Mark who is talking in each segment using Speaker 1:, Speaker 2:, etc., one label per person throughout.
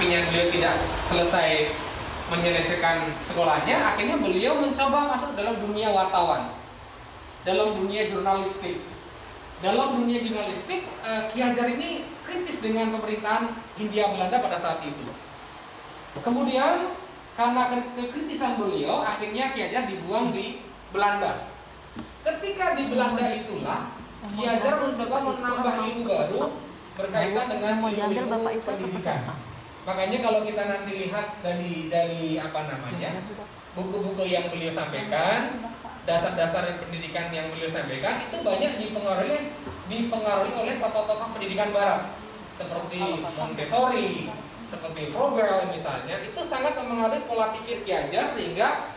Speaker 1: akhirnya beliau tidak selesai menyelesaikan sekolahnya, akhirnya beliau mencoba masuk dalam dunia wartawan, dalam dunia jurnalistik. Dalam dunia jurnalistik, Ki Hajar ini kritis dengan pemerintahan Hindia Belanda pada saat itu. Kemudian karena kekritisan beliau, akhirnya Ki Hajar dibuang di Belanda. Ketika di Belanda itulah Ki Hajar mencoba menambah ilmu baru berkaitan dengan ilmu pendidikan. Makanya kalau kita nanti lihat dari apa namanya, buku-buku yang beliau sampaikan, dasar-dasar pendidikan yang beliau sampaikan itu banyak dipengaruhi oleh tokoh-tokoh pendidikan barat seperti Montessori, seperti Froebel misalnya. Itu sangat mempengaruhi pola pikir Ki Hajar sehingga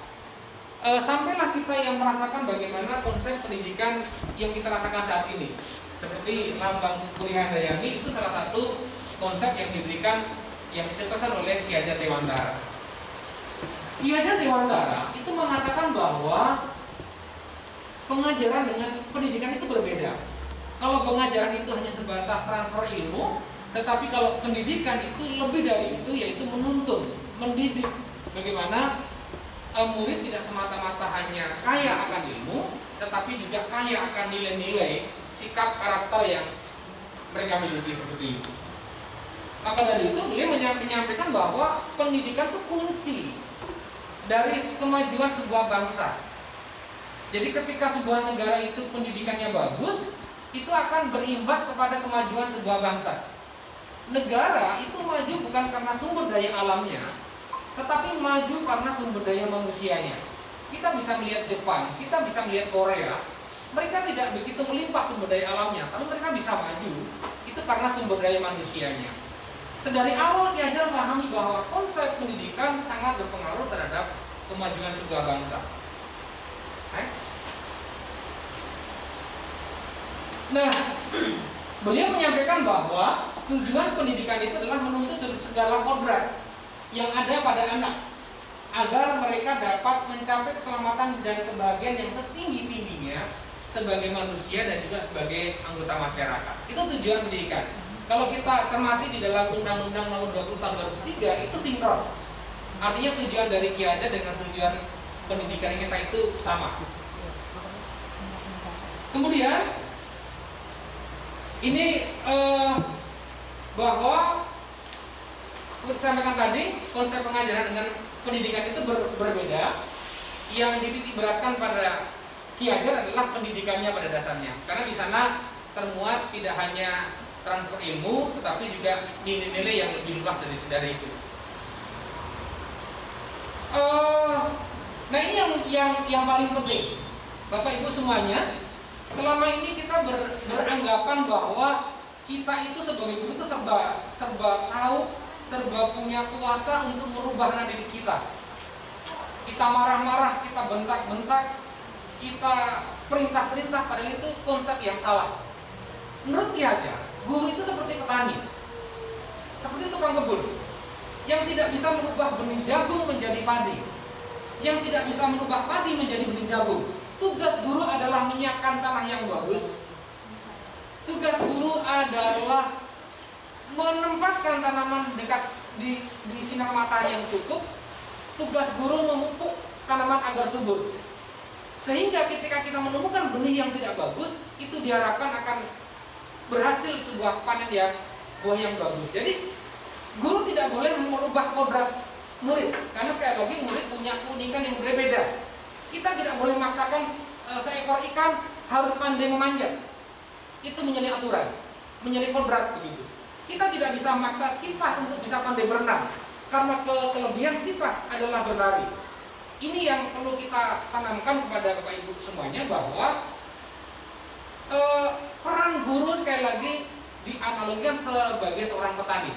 Speaker 1: sampailah kita yang merasakan bagaimana konsep pendidikan yang kita rasakan saat ini. Seperti lambang kuliah Handayani itu salah satu konsep yang diberikan, yang dicetuskan oleh Ki Hajar Dewantara. Ki Hajar Dewantara itu mengatakan bahwa pengajaran dengan pendidikan itu berbeda. Kalau pengajaran itu hanya sebatas transfer ilmu, tetapi kalau pendidikan itu lebih dari itu, yaitu menuntun, mendidik. Bagaimana murid tidak semata-mata hanya kaya akan ilmu, tetapi juga kaya akan nilai-nilai, sikap, karakter yang mereka miliki seperti itu. Maka dari itu beliau menyampaikan bahwa pendidikan itu kunci dari kemajuan sebuah bangsa. Jadi ketika sebuah negara itu pendidikannya bagus, itu akan berimbas kepada kemajuan sebuah bangsa. Negara itu maju bukan karena sumber daya alamnya, tetapi maju karena sumber daya manusianya. Kita bisa melihat Jepang, kita bisa melihat Korea. Mereka tidak begitu melimpah sumber daya alamnya, tapi mereka bisa maju itu karena sumber daya manusianya. Sedari awal Ki Hajar memahami bahwa konsep pendidikan sangat berpengaruh terhadap kemajuan sebuah bangsa. Nah, beliau menyampaikan bahwa tujuan pendidikan itu adalah menuntut segala kodrat yang ada pada anak agar mereka dapat mencapai keselamatan dan kebahagiaan yang setinggi-tingginya sebagai manusia dan juga sebagai anggota masyarakat. Itu tujuan pendidikan. Kalau kita cermati di dalam Undang-Undang Nomor 20 Tahun 2003 itu sinkron. Artinya tujuan dari Ki Hajar dengan tujuan pendidikan kita itu sama. Kemudian ini bahwa seperti saya sampaikan tadi, konsep pengajaran dengan pendidikan itu berbeda. Yang dititik beratkan pada Ki Hajar adalah pendidikannya pada dasarnya, karena di sana termuat tidak hanya transfer ilmu, tetapi juga nilai-nilai yang lebih luas dari itu. Nah ini yang paling penting, Bapak Ibu semuanya. Selama ini kita beranggapan bahwa kita itu sebagai guru itu serba tahu, serba punya kuasa untuk merubah diri kita. Kita marah-marah, kita bentak-bentak, kita perintah-perintah, padahal itu konsep yang salah. Menurut Ki Hajar, guru itu seperti petani, seperti tukang kebun, yang tidak bisa merubah benih jagung menjadi padi, yang tidak bisa merubah padi menjadi benih jagung. Tugas guru adalah menyiapkan tanah yang bagus. Tugas guru adalah menempatkan tanaman dekat di sinar matahari yang cukup. Tugas guru memupuk tanaman agar subur. Sehingga ketika kita menemukan benih yang tidak bagus, itu diharapkan akan berhasil sebuah panen yang buah yang bagus. Jadi guru tidak boleh merubah kodrat murid, karena sekali lagi murid punya keunikan yang berbeda. Kita tidak boleh memaksakan seekor ikan harus pandai memanjat. Itu menjadi aturan, menjadi kodrat begitu. Kita tidak bisa memaksa citah untuk bisa pandai berenang, karena kelebihan citah adalah berlari. Ini yang perlu kita tanamkan kepada Bapak Ibu semuanya, bahwa peran guru sekali lagi dianalogikan sebagai seorang petani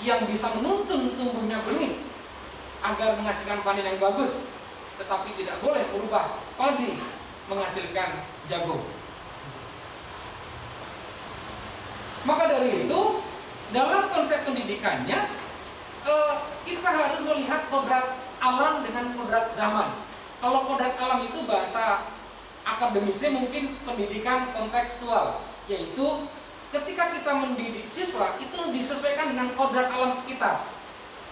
Speaker 1: yang bisa menuntun tumbuhnya benih agar menghasilkan panen yang bagus, tetapi tidak boleh berubah padi menghasilkan jagung. Maka dari itu, dalam konsep pendidikannya, kita harus melihat kodrat alam dengan kodrat zaman. Kalau kodrat alam itu bahasa akademisnya mungkin pendidikan kontekstual, yaitu ketika kita mendidik siswa itu disesuaikan dengan kodrat alam sekitar.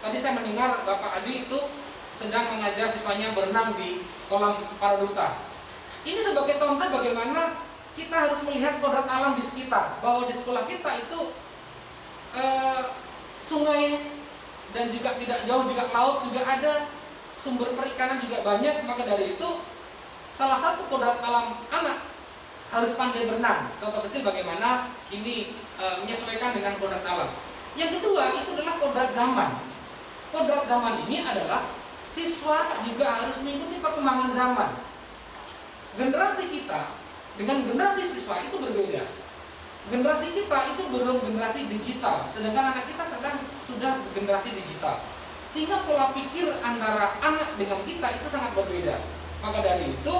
Speaker 1: Tadi saya mendengar Bapak Adi itu sedang mengajar siswanya berenang di kolam Paraduta. Ini sebagai contoh bagaimana kita harus melihat kodrat alam di sekitar, bahwa di sekolah kita itu sungai dan juga tidak jauh juga laut juga ada, sumber perikanan juga banyak. Maka dari itu salah satu kodrat alam anak harus pandai berenang. Contoh kecil bagaimana ini menyesuaikan dengan kodrat alam. Yang kedua itu adalah kodrat zaman. Kodrat zaman ini adalah siswa juga harus mengikuti perkembangan zaman. Generasi kita dengan generasi siswa itu berbeda. Generasi kita itu belum generasi digital, sedangkan anak kita sudah generasi digital. Sehingga pola pikir antara anak dengan kita itu sangat berbeda. Maka dari itu,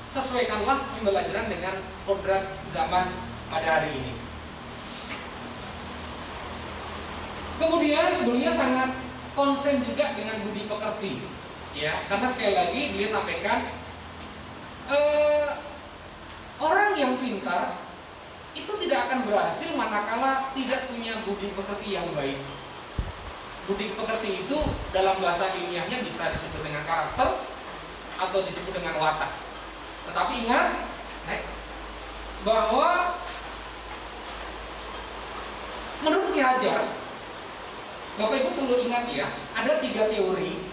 Speaker 1: sesuaikanlah pembelajaran dengan kodrat zaman pada hari ini. Kemudian beliau sangat konsen juga dengan budi pekerti, ya, karena sekali lagi beliau sampaikan orang yang pintar itu tidak akan berhasil manakala tidak punya budi pekerti yang baik. Budi pekerti itu dalam bahasa ilmiahnya bisa disebut dengan karakter atau disebut dengan watak. Tetapi ingat, bahwa menurut Ki Hajar, Bapak Ibu perlu ingat ya, ada 3 teori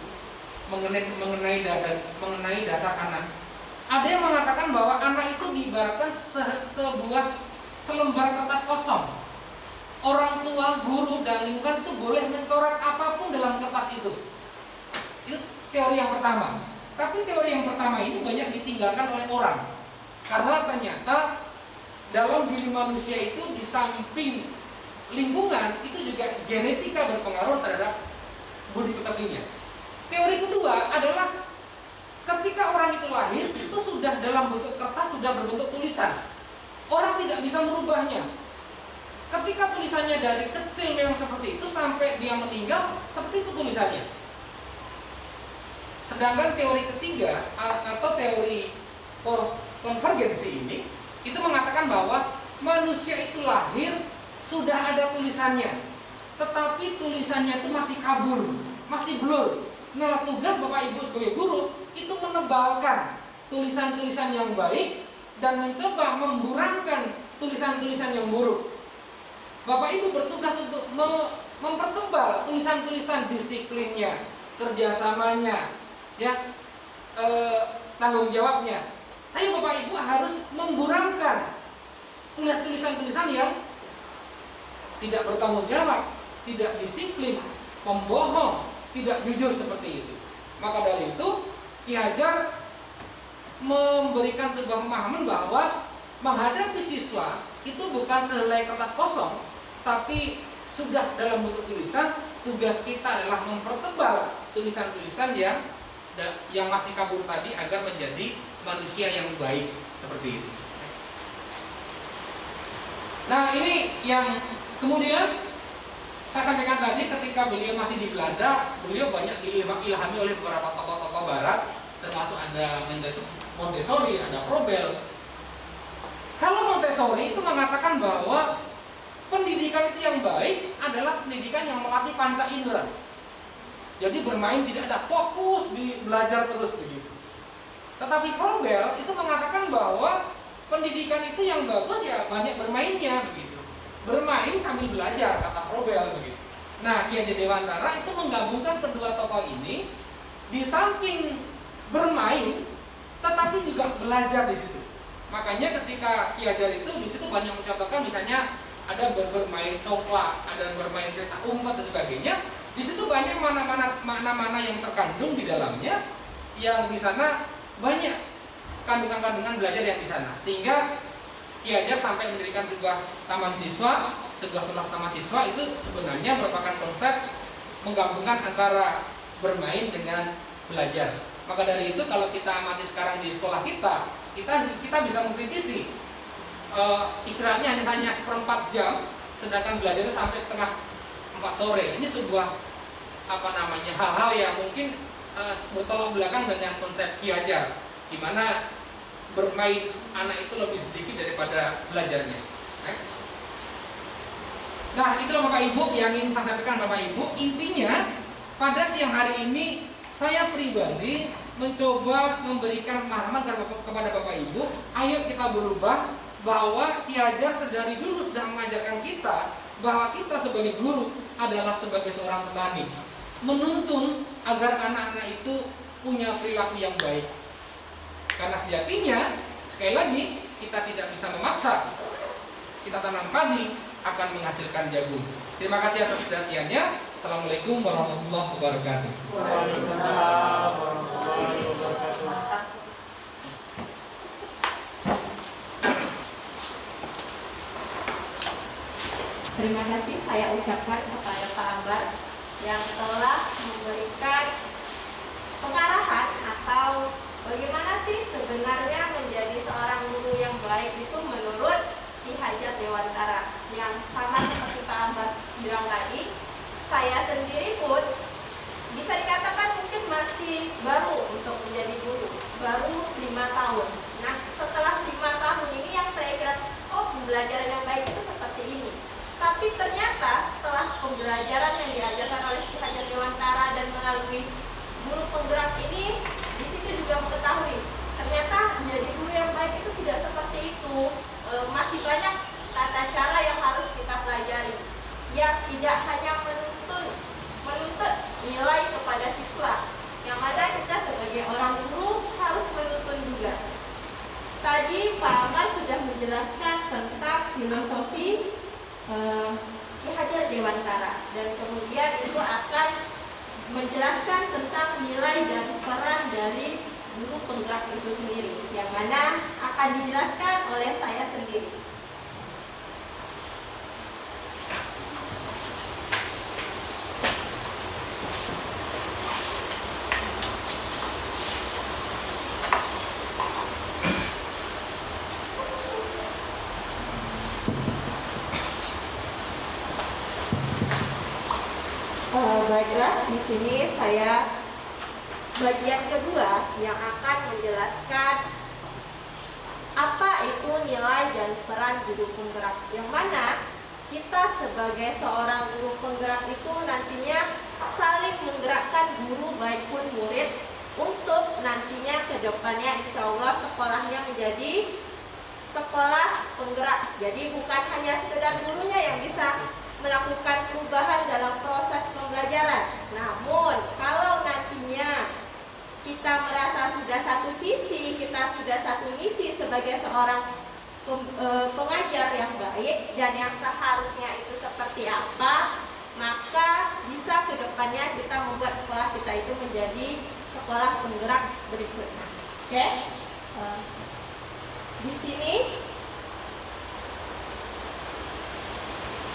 Speaker 1: mengenai dasar anak. Ada yang mengatakan bahwa anak itu diibaratkan sebuah selembar kertas kosong. Orang tua, guru, dan lingkungan itu boleh mencoret apapun dalam kertas itu. Itu teori yang pertama. Tapi teori yang pertama ini banyak ditinggalkan oleh orang. Karena ternyata dalam diri manusia itu di samping lingkungan itu juga genetika berpengaruh terhadap budi pekertinya. Teori kedua adalah ketika orang itu lahir itu sudah dalam bentuk kertas, sudah berbentuk tulisan. Orang tidak bisa merubahnya. Ketika tulisannya dari kecil memang seperti itu, sampai dia meninggal seperti itu tulisannya. Sedangkan teori ketiga atau teori konvergensi ini itu mengatakan bahwa manusia itu lahir sudah ada tulisannya, tetapi tulisannya itu masih kabur, masih blur. Nah, tugas Bapak Ibu sebagai guru itu menebalkan tulisan-tulisan yang baik dan mencoba memburamkan tulisan-tulisan yang buruk. Bapak Ibu bertugas untuk mempertebal tulisan-tulisan disiplinnya, kerjasamanya, ya, tanggung jawabnya. Tapi Bapak Ibu harus memburamkan tulisan-tulisan yang tidak bertanggung jawab, tidak disiplin, pembohong, tidak jujur seperti itu. Maka dari itu Ki Hajar memberikan sebuah pemahaman bahwa menghadapi siswa itu bukan sehelai kertas kosong, tapi sudah dalam bentuk tulisan. Tugas kita adalah mempertebal tulisan-tulisan yang masih kabur tadi agar menjadi manusia yang baik seperti itu. Nah, ini yang kemudian saya sampaikan tadi, ketika beliau masih di Belanda, beliau banyak diilhami oleh beberapa tokoh-tokoh Barat, termasuk ada Montessori, ada Froebel. Kalau Montessori itu mengatakan bahwa pendidikan itu yang baik adalah pendidikan yang melatih panca indera. Jadi bermain tidak ada, fokus di belajar terus begitu. Tetapi Froebel itu mengatakan bahwa pendidikan itu yang bagus ya banyak bermainnya begitu. Bermain sambil belajar, kata Froebel begitu. Nah, Ki Hajar Dewantara itu menggabungkan kedua tokoh ini, di samping bermain tetapi juga belajar di situ. Makanya ketika Ki Hajar itu di situ banyak mencontohkan, misalnya ada bermain congklak, ada bermain petak umpet dan sebagainya. Di situ banyak makna-makna yang terkandung di dalamnya, yang di sana banyak kandungan-kandungan belajar yang di sana. Sehingga Ki Hajar sampai mendirikan sebuah taman siswa, sebuah sekolah taman siswa itu sebenarnya merupakan konsep menggabungkan antara bermain dengan belajar. Maka dari itu kalau kita amati sekarang di sekolah kita bisa mengkritisi istirahatnya hanya 1/4 jam, sedangkan belajarnya sampai setengah 4 sore. Ini sebuah hal-hal yang mungkin bertolak belakang dengan konsep Ki Hajar, di mana bermain anak itu lebih sedikit daripada belajarnya. Nah, itulah Bapak Ibu yang ingin saya sampaikan Bapak Ibu. Intinya pada siang hari ini saya pribadi mencoba memberikan pemahaman kepada Bapak Ibu. Ayo kita berubah, bahwa Ki Hajar sedari dulu sudah mengajarkan kita bahwa kita sebagai guru adalah sebagai seorang petani, menuntun agar anak-anak itu punya perilaku yang baik. Karena sejatinya, sekali lagi, kita tidak bisa memaksa. Kita tanam padi akan menghasilkan jagung. Terima kasih atas perhatiannya. Assalamualaikum warahmatullahi wabarakatuh.
Speaker 2: Waalaikumsalam warahmatullahi wabarakatuh.
Speaker 3: Terima kasih saya ucapkan kepada Pak Ambar yang telah memberikan pengarahan atau bagaimana sih sebenarnya menjadi seorang guru yang baik itu menurut Ki Hajar Dewantara. Yang sama seperti Pak Ambar bilang tadi, saya sendiri pun bisa dikatakan mungkin masih baru untuk menjadi guru, baru 5 tahun. Nah, setelah 5 tahun ini yang saya kira, oh pembelajaran yang baik itu seperti ini. Tapi ternyata setelah pembelajaran yang diajarkan oleh Ki Hajar Dewantara dan melalui guru penggerak ini, di situ juga mengetahui ternyata menjadi guru yang baik itu tidak seperti itu. Masih banyak tata cara yang harus kita pelajari, yang tidak hanya menuntut nilai kepada siswa, yang mana kita sebagai orang guru harus menuntun juga. Tadi Pak Amar sudah menjelaskan tentang filosofi Ki Hajar Dewantara, dan kemudian itu akan menjelaskan tentang nilai dan peran dari guru penggerak itu sendiri, yang mana akan dijelaskan oleh saya sendiri. Baiklah, di sini saya bagian kedua yang akan menjelaskan apa itu nilai dan peran guru penggerak, yang mana kita sebagai seorang guru penggerak itu nantinya saling menggerakkan guru baik pun murid untuk nantinya ke depannya insya Allah sekolahnya menjadi sekolah penggerak. Jadi bukan hanya sekedar gurunya yang bisa melakukan perubahan dalam proses pembelajaran. Namun kalau nantinya kita merasa sudah satu visi, kita sudah satu misi sebagai seorang pengajar yang baik dan yang seharusnya itu seperti apa, maka bisa ke depannya kita membuat sekolah kita itu menjadi sekolah penggerak berikutnya. Oke? Di sini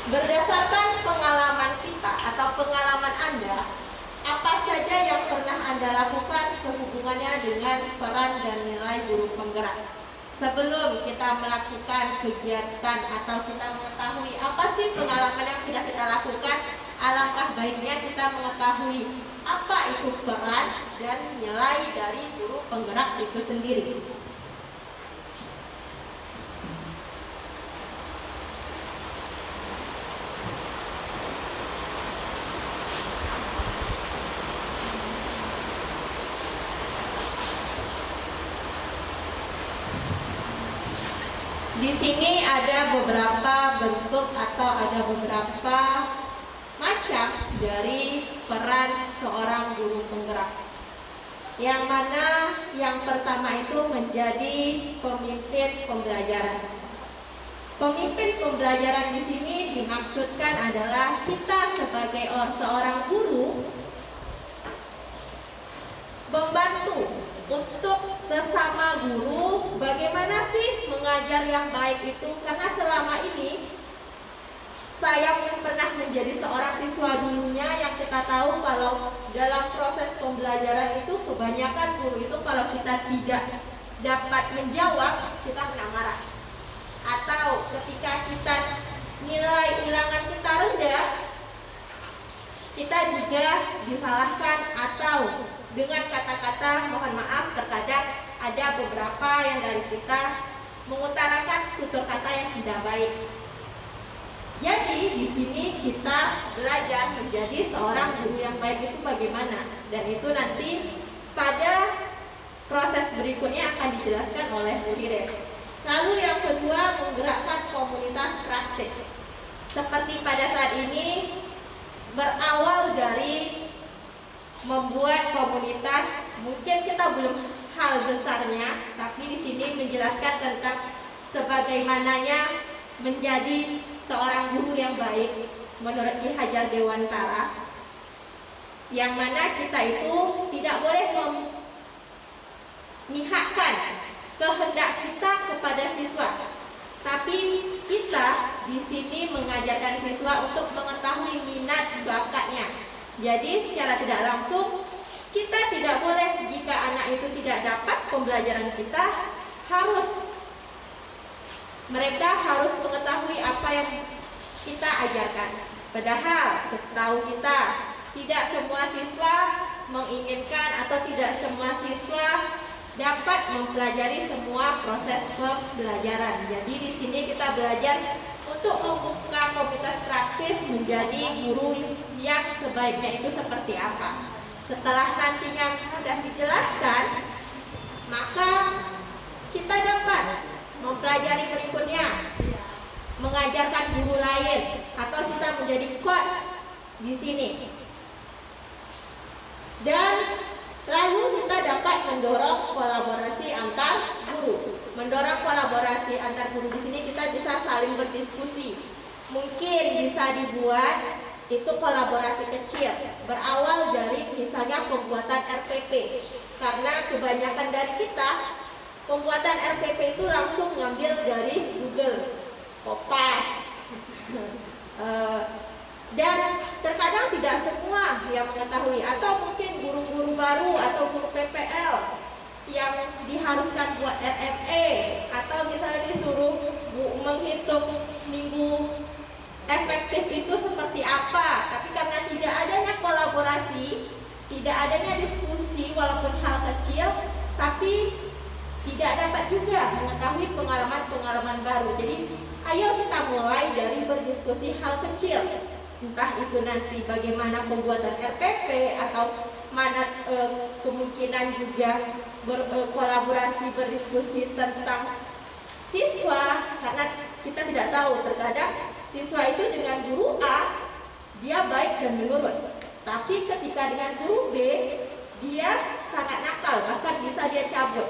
Speaker 3: berdasarkan pengalaman kita atau pengalaman Anda, apa saja yang pernah Anda lakukan sehubungannya dengan peran dan nilai guru penggerak? Sebelum kita melakukan kegiatan atau kita mengetahui apa sih pengalaman yang sudah kita lakukan, alangkah baiknya kita mengetahui apa itu peran dan nilai dari guru penggerak itu sendiri. Di sini ada beberapa bentuk atau ada beberapa macam dari peran seorang guru penggerak. Yang mana yang pertama itu menjadi pemimpin pembelajaran. Pemimpin pembelajaran di sini dimaksudkan adalah kita sebagai seorang guru membantu untuk sesama guru bagaimana sih mengajar yang baik itu, karena selama ini saya yang pernah menjadi seorang siswa dulunya yang kita tahu kalau dalam proses pembelajaran itu kebanyakan guru itu kalau kita tidak dapat menjawab kita kena marah, atau ketika kita nilai ulangan kita rendah kita juga disalahkan, atau dengan kata-kata mohon maaf terkadang ada beberapa yang dari kita mengutarakan tutur kata yang tidak baik. Jadi di sini kita belajar menjadi seorang guru yang baik itu bagaimana, dan itu nanti pada proses berikutnya akan dijelaskan oleh Bu Hires. Lalu yang kedua, menggerakkan komunitas praktis. Seperti pada saat ini berawal dari membuat komunitas, mungkin kita belum hal besarnya, tapi di sini menjelaskan tentang sebagaimananya menjadi seorang guru yang baik menurut Ki Hajar Dewantara, yang mana kita itu tidak boleh memihakkan kehendak kita kepada siswa, tapi kita di sini mengajarkan siswa untuk mengetahui minat bakatnya. Jadi secara tidak langsung kita tidak boleh, jika anak itu tidak dapat pembelajaran kita, mereka harus mengetahui apa yang kita ajarkan. Padahal setahu kita tidak semua siswa menginginkan atau tidak semua siswa dapat mempelajari semua proses pembelajaran. Jadi di sini kita belajar untuk membuka komunitas praktis menjadi guru yang sebaiknya itu seperti apa. Setelah nantinya sudah dijelaskan, maka kita dapat mempelajari berikutnya, mengajarkan guru lain, atau kita menjadi coach di sini. Dan lalu kita dapat mendorong kolaborasi antar guru. Mendorong kolaborasi antar guru di sini kita bisa saling berdiskusi. Mungkin bisa dibuat itu kolaborasi kecil, berawal dari misalnya pembuatan RPP. Karena kebanyakan dari kita pembuatan RPP itu langsung ngambil dari Google, Kopas, dan terkadang tidak semua yang mengetahui, atau mungkin guru-guru baru atau guru PPL yang diharuskan buat RME, atau misalnya disuruh menghitung minggu efektif itu seperti apa. Tapi karena tidak adanya kolaborasi, tidak adanya diskusi walaupun hal kecil, tapi tidak dapat juga mengetahui pengalaman-pengalaman baru. Jadi ayo kita mulai dari berdiskusi hal kecil, entah itu nanti bagaimana pembuatan RPP, atau mana kemungkinan juga berkolaborasi berdiskusi tentang siswa, karena kita tidak tahu, terkadang siswa itu dengan guru A dia baik dan menurut, tapi ketika dengan guru B dia sangat nakal, bahkan bisa dia cabut.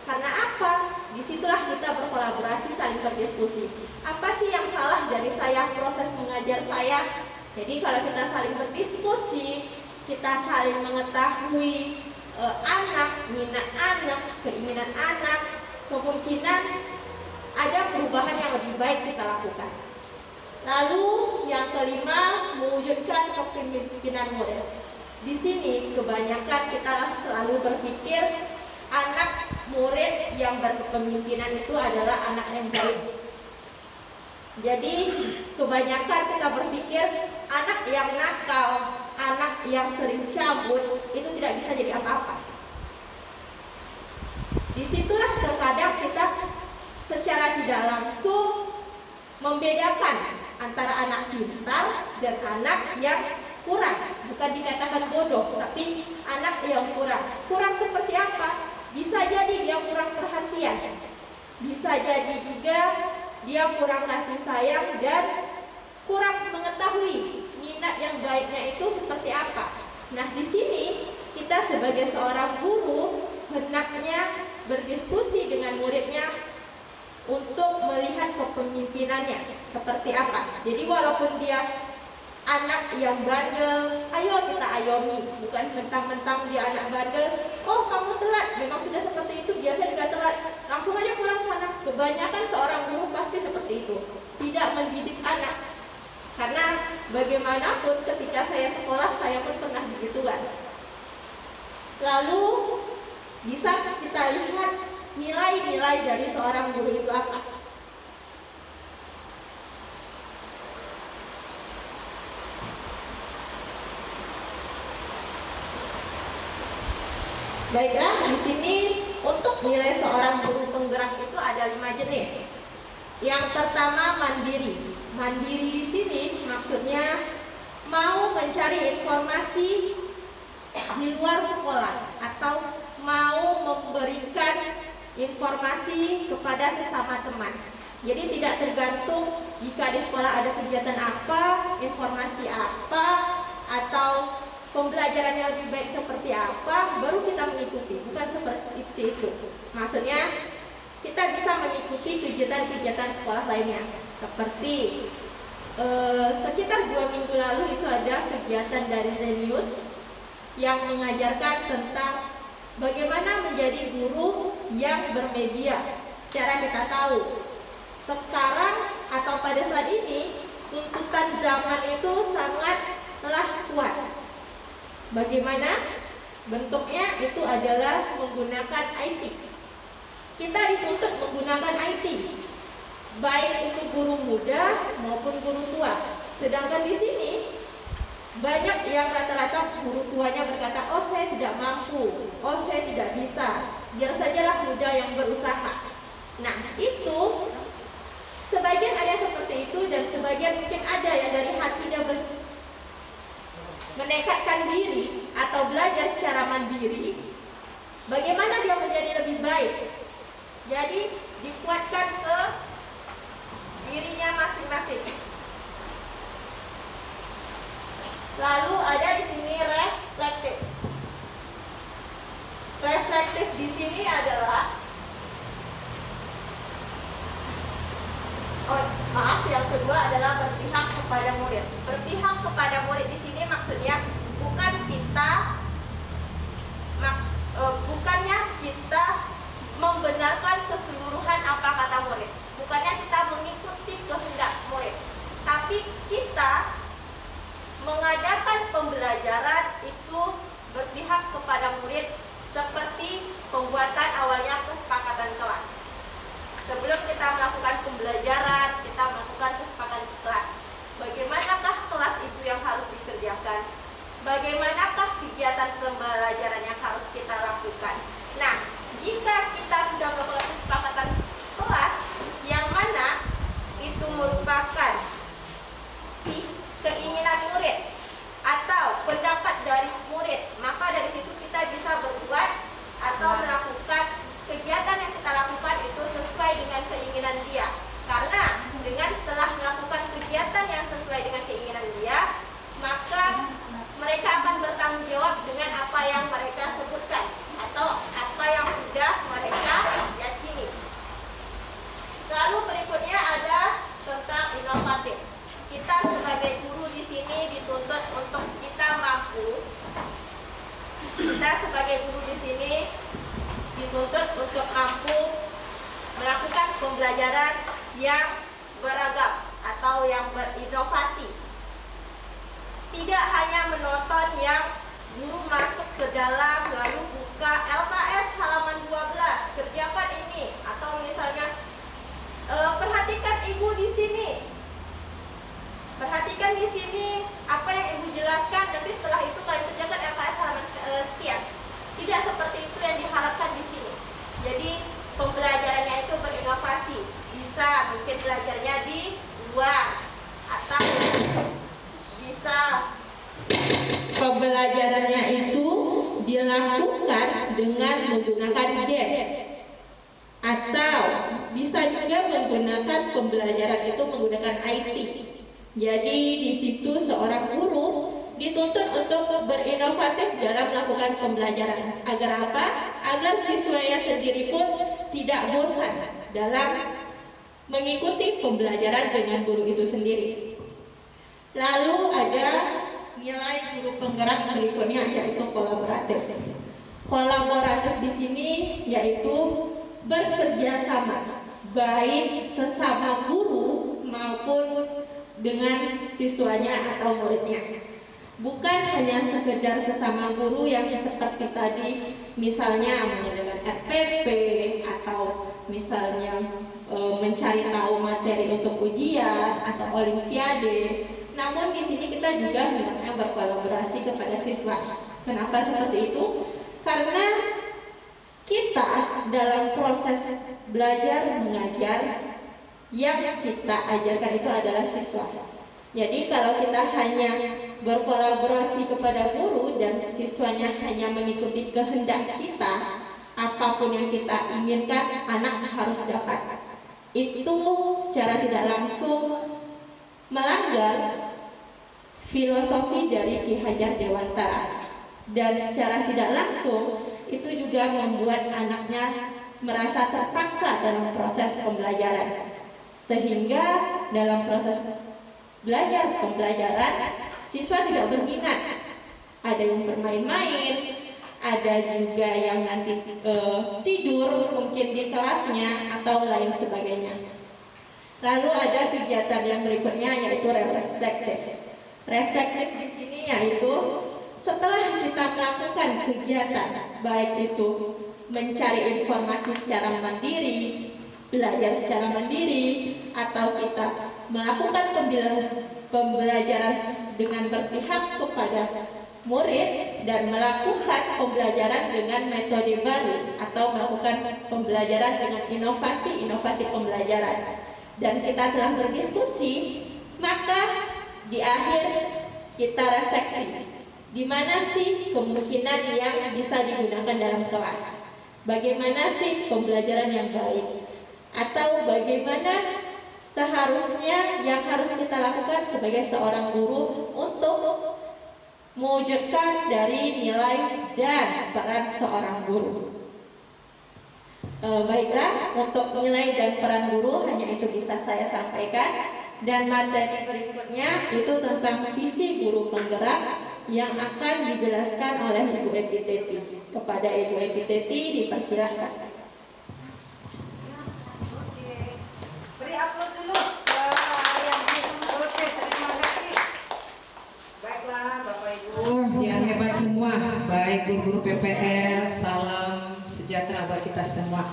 Speaker 3: Karena apa? Disitulah kita berkolaborasi, saling berdiskusi. Apa sih yang salah dari saya, proses mengajar saya? Jadi kalau kita saling berdiskusi, kita saling mengetahui anak, minat anak, keinginan anak, kemungkinan ada perubahan yang lebih baik kita lakukan. Lalu yang kelima, mewujudkan kepemimpinan model. Di sini kebanyakan kita selalu berpikir anak murid yang berkepemimpinan itu adalah anak yang baik. Jadi kebanyakan kita berpikir anak yang nakal, anak yang sering cabut itu tidak bisa jadi apa-apa. Disitulah terkadang kita secara tidak langsung membedakan antara anak pintar dan anak yang kurang. Bukan dikatakan bodoh, tapi anak yang kurang. Kurang seperti apa? Bisa jadi dia kurang perhatian, bisa jadi juga dia kurang kasih sayang, dan kurang mengetahui minat yang baiknya itu seperti apa. Nah, di sini kita sebagai seorang guru hendaknya berdiskusi dengan muridnya untuk melihat kepemimpinannya seperti apa. Jadi walaupun dia anak yang bandel, ayo kita ayomi, bukan mentang-mentang dia anak bandel, oh kamu telat, memang sudah seperti itu, biasa juga telat, langsung aja pulang sana. Kebanyakan seorang guru pasti seperti itu, tidak mendidik anak. Karena bagaimanapun ketika saya sekolah, saya pun pernah begituan. Lalu bisa kita lihat nilai-nilai dari seorang guru itu apa. Baiklah, di sini untuk nilai seorang guru penggerak itu ada 5 jenis. Yang pertama mandiri. Mandiri di sini maksudnya mau mencari informasi di luar sekolah atau mau memberikan informasi kepada sesama teman. Jadi tidak tergantung jika di sekolah ada kegiatan apa, informasi apa, atau pembelajaran yang lebih baik seperti apa, baru kita mengikuti. Bukan seperti itu. Maksudnya kita bisa mengikuti kegiatan-kegiatan sekolah lainnya. Seperti sekitar 2 minggu lalu itu ada kegiatan dari Zenius yang mengajarkan tentang bagaimana menjadi guru yang bermedia. Secara kita tahu sekarang atau pada saat ini tuntutan zaman itu sangatlah kuat. Bagaimana bentuknya? Itu adalah menggunakan IT. Kita dituntut menggunakan IT, baik itu guru muda maupun guru tua. Sedangkan di sini banyak yang rata-rata guru tuanya berkata, oh saya tidak mampu, oh saya tidak bisa, biar sajalah muda yang berusaha. Nah itu sebagian ada seperti itu, dan sebagian mungkin ada yang dari hatinya menekatkan diri atau belajar secara mandiri. Bagaimana dia menjadi lebih baik? Jadi dikuatkan ke dirinya masing-masing. Lalu ada di sini reflektif. Reflektif di sini adalah yang kedua adalah berpihak kepada murid. Berpihak kepada murid di sini maksudnya bukannya kita membenarkan keseluruhan apa kata murid. Bukannya kita mengikuti kehendak murid. Tapi kita mengadakan pembelajaran itu berpihak kepada murid seperti pembuatan awalnya kesepakatan kelas. Sebelum kita melakukan pembelajaran, kita melakukan kesepakatan kelas. Bagaimanakah kelas itu yang harus dikerjakan? Bagaimanakah kegiatan pembelajaran yang harus kita lakukan? Nah, jika kita sudah melakukan kesepakatan kelas, yang mana itu merupakan keinginan murid atau pendapat dari murid, maka dari situ kita bisa berbuat atau melakukan kegiatan yang kita lakukan itu sesuai dengan keinginan dia. Karena dengan telah melakukan kegiatan yang sesuai dengan keinginan dia, maka mereka akan bertanggung jawab dengan apa yang mereka sebutkan atau apa yang sudah mereka yakini. Lalu berikutnya ada tentang inovatif. Kita sebagai guru di sini dituntut untuk kita mampu. Kita sebagai guru di sini dituntut untuk mampu melakukan pembelajaran yang beragam atau yang berinovasi. Tidak hanya menonton yang guru masuk ke dalam lalu buka LKS halaman 12, kerjakan ini, atau misalnya perhatikan ibu di sini. Perhatikan di sini apa yang ibu jelaskan, nanti setelah itu kalian kerjakan LKS halaman sekian. Tidak seperti itu yang diharapkan di sini. Jadi pembelajarannya itu berinovasi. Bisa mungkin belajarnya di luar atau bisa pembelajarannya itu dilakukan dengan menggunakan game, atau bisa juga menggunakan pembelajaran itu menggunakan IT. Jadi di situ seorang guru dituntut untuk berinovatif dalam melakukan pembelajaran. Agar apa? Agar siswanya sendiri pun tidak bosan dalam mengikuti pembelajaran dengan guru itu sendiri. Lalu ada nilai guru penggerak berikutnya, yaitu kolaboratif. Kolaboratif di sini yaitu bekerja sama, baik sesama guru maupun dengan siswanya atau muridnya. Bukan hanya sekedar sesama guru yang seperti tadi, misalnya mengadakan RPP atau misalnya mencari tahu materi untuk ujian atau olimpiade. Namun di sini kita juga hendaknya berkolaborasi kepada siswa. Kenapa seperti itu? Karena kita dalam proses belajar mengajar yang kita ajarkan itu adalah siswa. Jadi kalau kita hanya berkolaborasi kepada guru dan siswanya hanya mengikuti kehendak kita, apapun yang kita inginkan anak harus dapat. Itu secara tidak langsung melanggar filosofi dari Ki Hajar Dewantara, dan secara tidak langsung itu juga membuat anaknya merasa terpaksa dalam proses pembelajaran, sehingga dalam proses belajar pembelajaran siswa tidak berminat. Ada yang bermain-main, ada juga yang nanti tidur mungkin di kelasnya atau lain sebagainya. Lalu ada kegiatan yang berikutnya yaitu reflektif. Reflektif di sini yaitu setelah kita melakukan kegiatan, baik itu mencari informasi secara mandiri, belajar secara mandiri, atau kita melakukan pembelajaran dengan berpihak kepada murid dan melakukan pembelajaran dengan metode baru atau melakukan pembelajaran dengan inovasi pembelajaran, dan kita telah berdiskusi, maka di akhir kita refleksi di mana sih kemungkinan yang bisa digunakan dalam kelas, bagaimana sih pembelajaran yang baik, atau bagaimana seharusnya yang harus kita lakukan sebagai seorang guru untuk mewujudkan dari nilai dan peran seorang guru. Baiklah, untuk nilai dan peran guru hanya itu bisa saya sampaikan, dan materi berikutnya itu tentang visi guru penggerak yang akan dijelaskan oleh Ibu Epiteti. Kepada Ibu Epiteti dipersilahkan.
Speaker 4: Beri aplaus dulu yang oke, terima kasih. Baiklah Bapak Ibu yang hebat semua, baik guru-guru PPL, salam sejahtera buat kita semua.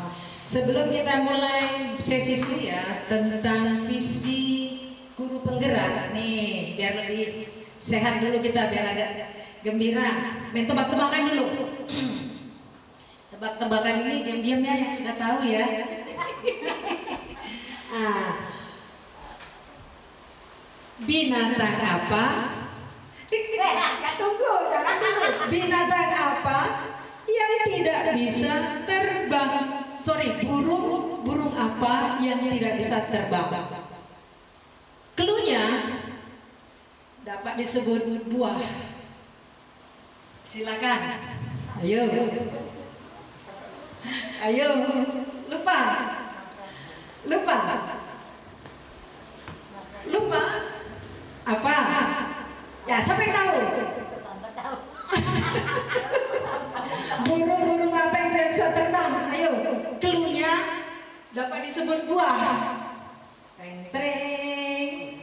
Speaker 4: Sebelum kita mulai sesi ya tentang visi guru penggerak nih, biar lebih sehat dulu kita, biar agak gembira. Main tebak-tebakan dulu. Tebak-tebakan ini diam-diam ya, yang sudah tahu ya. Binatang apa? Tunggu, jangan dulu. Binatang apa yang tidak bisa terbang? Burung apa yang tidak bisa terbang? Cluenya dapat disebut buah. Silakan. Ayo. Lupa. Apa? Ya, siapa yang tahu? Burung apa yang tidak bisa terbang? Ayo, cluenya dapat disebut buah. Treng.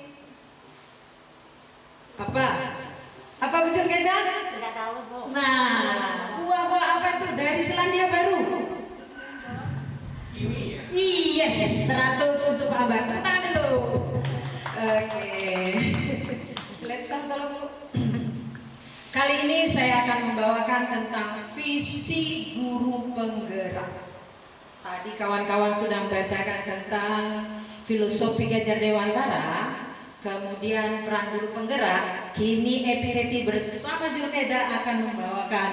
Speaker 4: Apa betul Keda?
Speaker 3: Tidak tahu, Bu.
Speaker 4: Nah, buah apa itu dari Selandia Baru? Yes, 100 untuk Pak Abang. Tangan dulu. Oke. Selesai kalau kali ini saya akan membawakan tentang visi guru penggerak. Tadi kawan-kawan sudah membacakan tentang filosofi Hajar Dewantara, kemudian peran guru penggerak. Kini Epiteti bersama Julkeda akan membawakan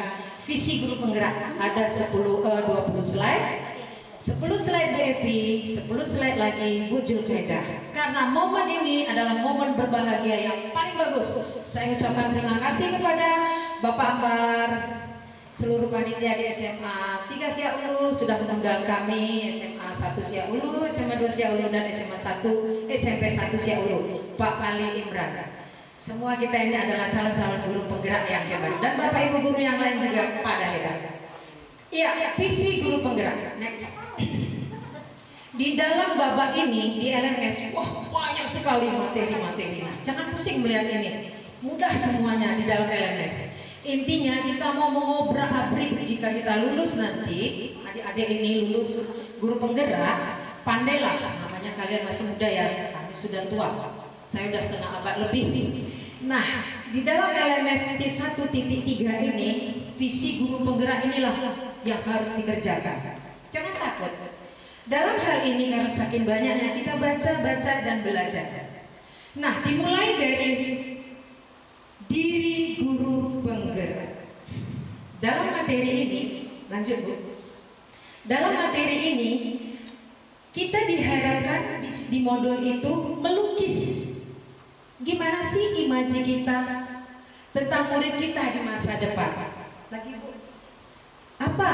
Speaker 4: visi guru penggerak. Ada 20 slide. 10 slide Bu Epi, 10 slide lagi Bu Julkeda. Karena momen ini adalah momen berbahagia yang paling bagus, saya ucapkan terima kasih kepada Bapak Ambar, seluruh panitia di SMA 3 Siak Ulu sudah mengundang kami, SMA 1 Siak Ulu, SMA 2 Siak Ulu, dan SMA 1 SMP 1 Siak Ulu, Pak Pali Imran. Semua kita ini adalah calon-calon guru penggerak yang hebat, dan Bapak Ibu guru yang lain juga pada hebat. Iya, visi guru penggerak. Next. Di dalam babak ini di LMS, banyak sekali materi-materinya. Jangan pusing melihat ini, mudah semuanya di dalam LMS. Intinya kita mau mengobrak-abrik jika kita lulus nanti, adik-adik ini lulus guru penggerak, pandailah. Namanya kalian masih muda ya, kami sudah tua. Saya sudah setengah abad lebih. Nah, di dalam LMS 1.3 ini, visi guru penggerak inilah yang harus dikerjakan. Jangan takut. Dalam hal ini karena saking banyaknya kita baca dan belajar. Nah, dimulai dari diri guru penggerak. Dalam materi ini, lanjut Bu. Dalam materi ini kita diharapkan di modul itu melukis gimana sih imaji kita tentang murid kita di masa depan. Lagi Bu. Apa?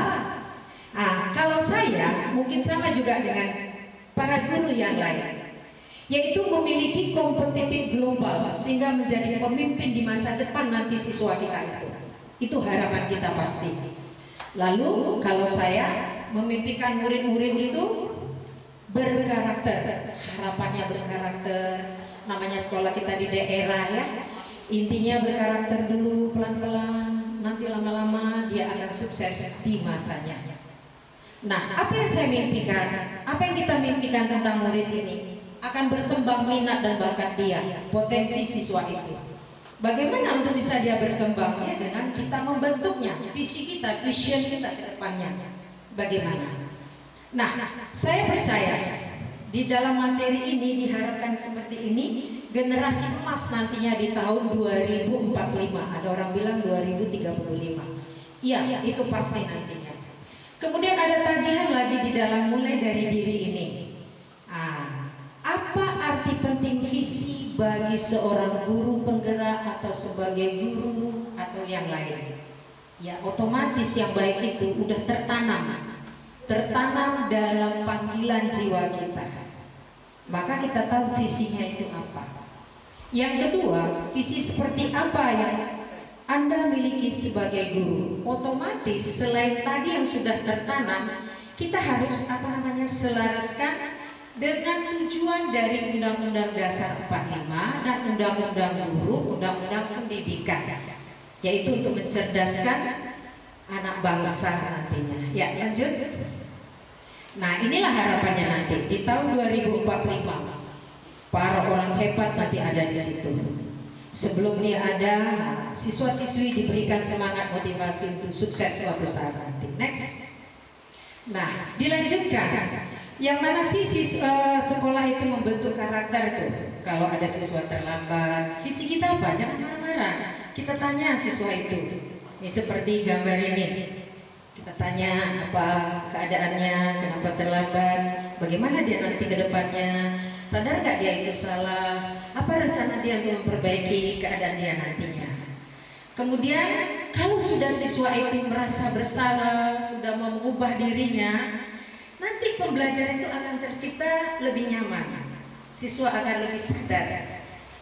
Speaker 4: Nah, kalau saya mungkin sama juga dengan para guru yang lain, yaitu memiliki kompetitif global sehingga menjadi pemimpin di masa depan nanti siswa kita itu. Itu harapan kita pasti. Lalu kalau saya memimpikan murid-murid itu berkarakter, harapannya berkarakter, namanya sekolah kita di daerah ya, intinya berkarakter dulu pelan-pelan, nanti lama-lama dia akan sukses di masanya. Nah, apa yang saya mimpikan, apa yang kita mimpikan tentang murid ini akan berkembang minat dan bakat dia, potensi siswa itu. Bagaimana untuk bisa dia berkembang? Ya, dengan kita membentuknya, visi kita, vision kita ke depannya. Bagaimana? Nah, saya percaya di dalam materi ini diharapkan seperti ini, generasi emas nantinya di tahun 2045. Ada orang bilang 2035. Iya, itu pasti nantinya. Kemudian ada tagihan lagi di dalam mulai dari diri ini. Apa arti penting visi bagi seorang guru penggerak atau sebagai guru atau yang lain? Ya, otomatis yang baik itu udah tertanam dalam panggilan jiwa kita. Maka kita tahu visinya itu apa. Yang kedua, visi seperti apa yang Anda miliki sebagai guru. Otomatis selain tadi yang sudah tertanam, kita harus selaraskan dengan tujuan dari Undang-Undang Dasar 45 dan Undang-Undang Guru, Undang-Undang Pendidikan, yaitu untuk mencerdaskan anak bangsa nantinya. Ya, lanjut. Nah, inilah harapannya nanti di tahun 2045. Para orang hebat nanti ada di situ. Sebelum dia ada, siswa-siswi diberikan semangat motivasi untuk sukses suatu saat nanti. Next. Nah, dilanjutkan. Yang mana sih sekolah itu membentuk karakter tuh? Kalau ada siswa terlambat, visi kita apa? Jangan marah-marah. Kita tanya siswa itu. Ini seperti gambar ini. Kita tanya apa keadaannya, kenapa terlambat, bagaimana dia nanti ke depannya, sadar gak dia itu salah, apa rencana dia untuk memperbaiki keadaan dia nantinya. Kemudian kalau sudah siswa itu merasa bersalah, sudah mau mengubah dirinya, nanti pembelajaran itu akan tercipta lebih nyaman. Siswa akan lebih sadar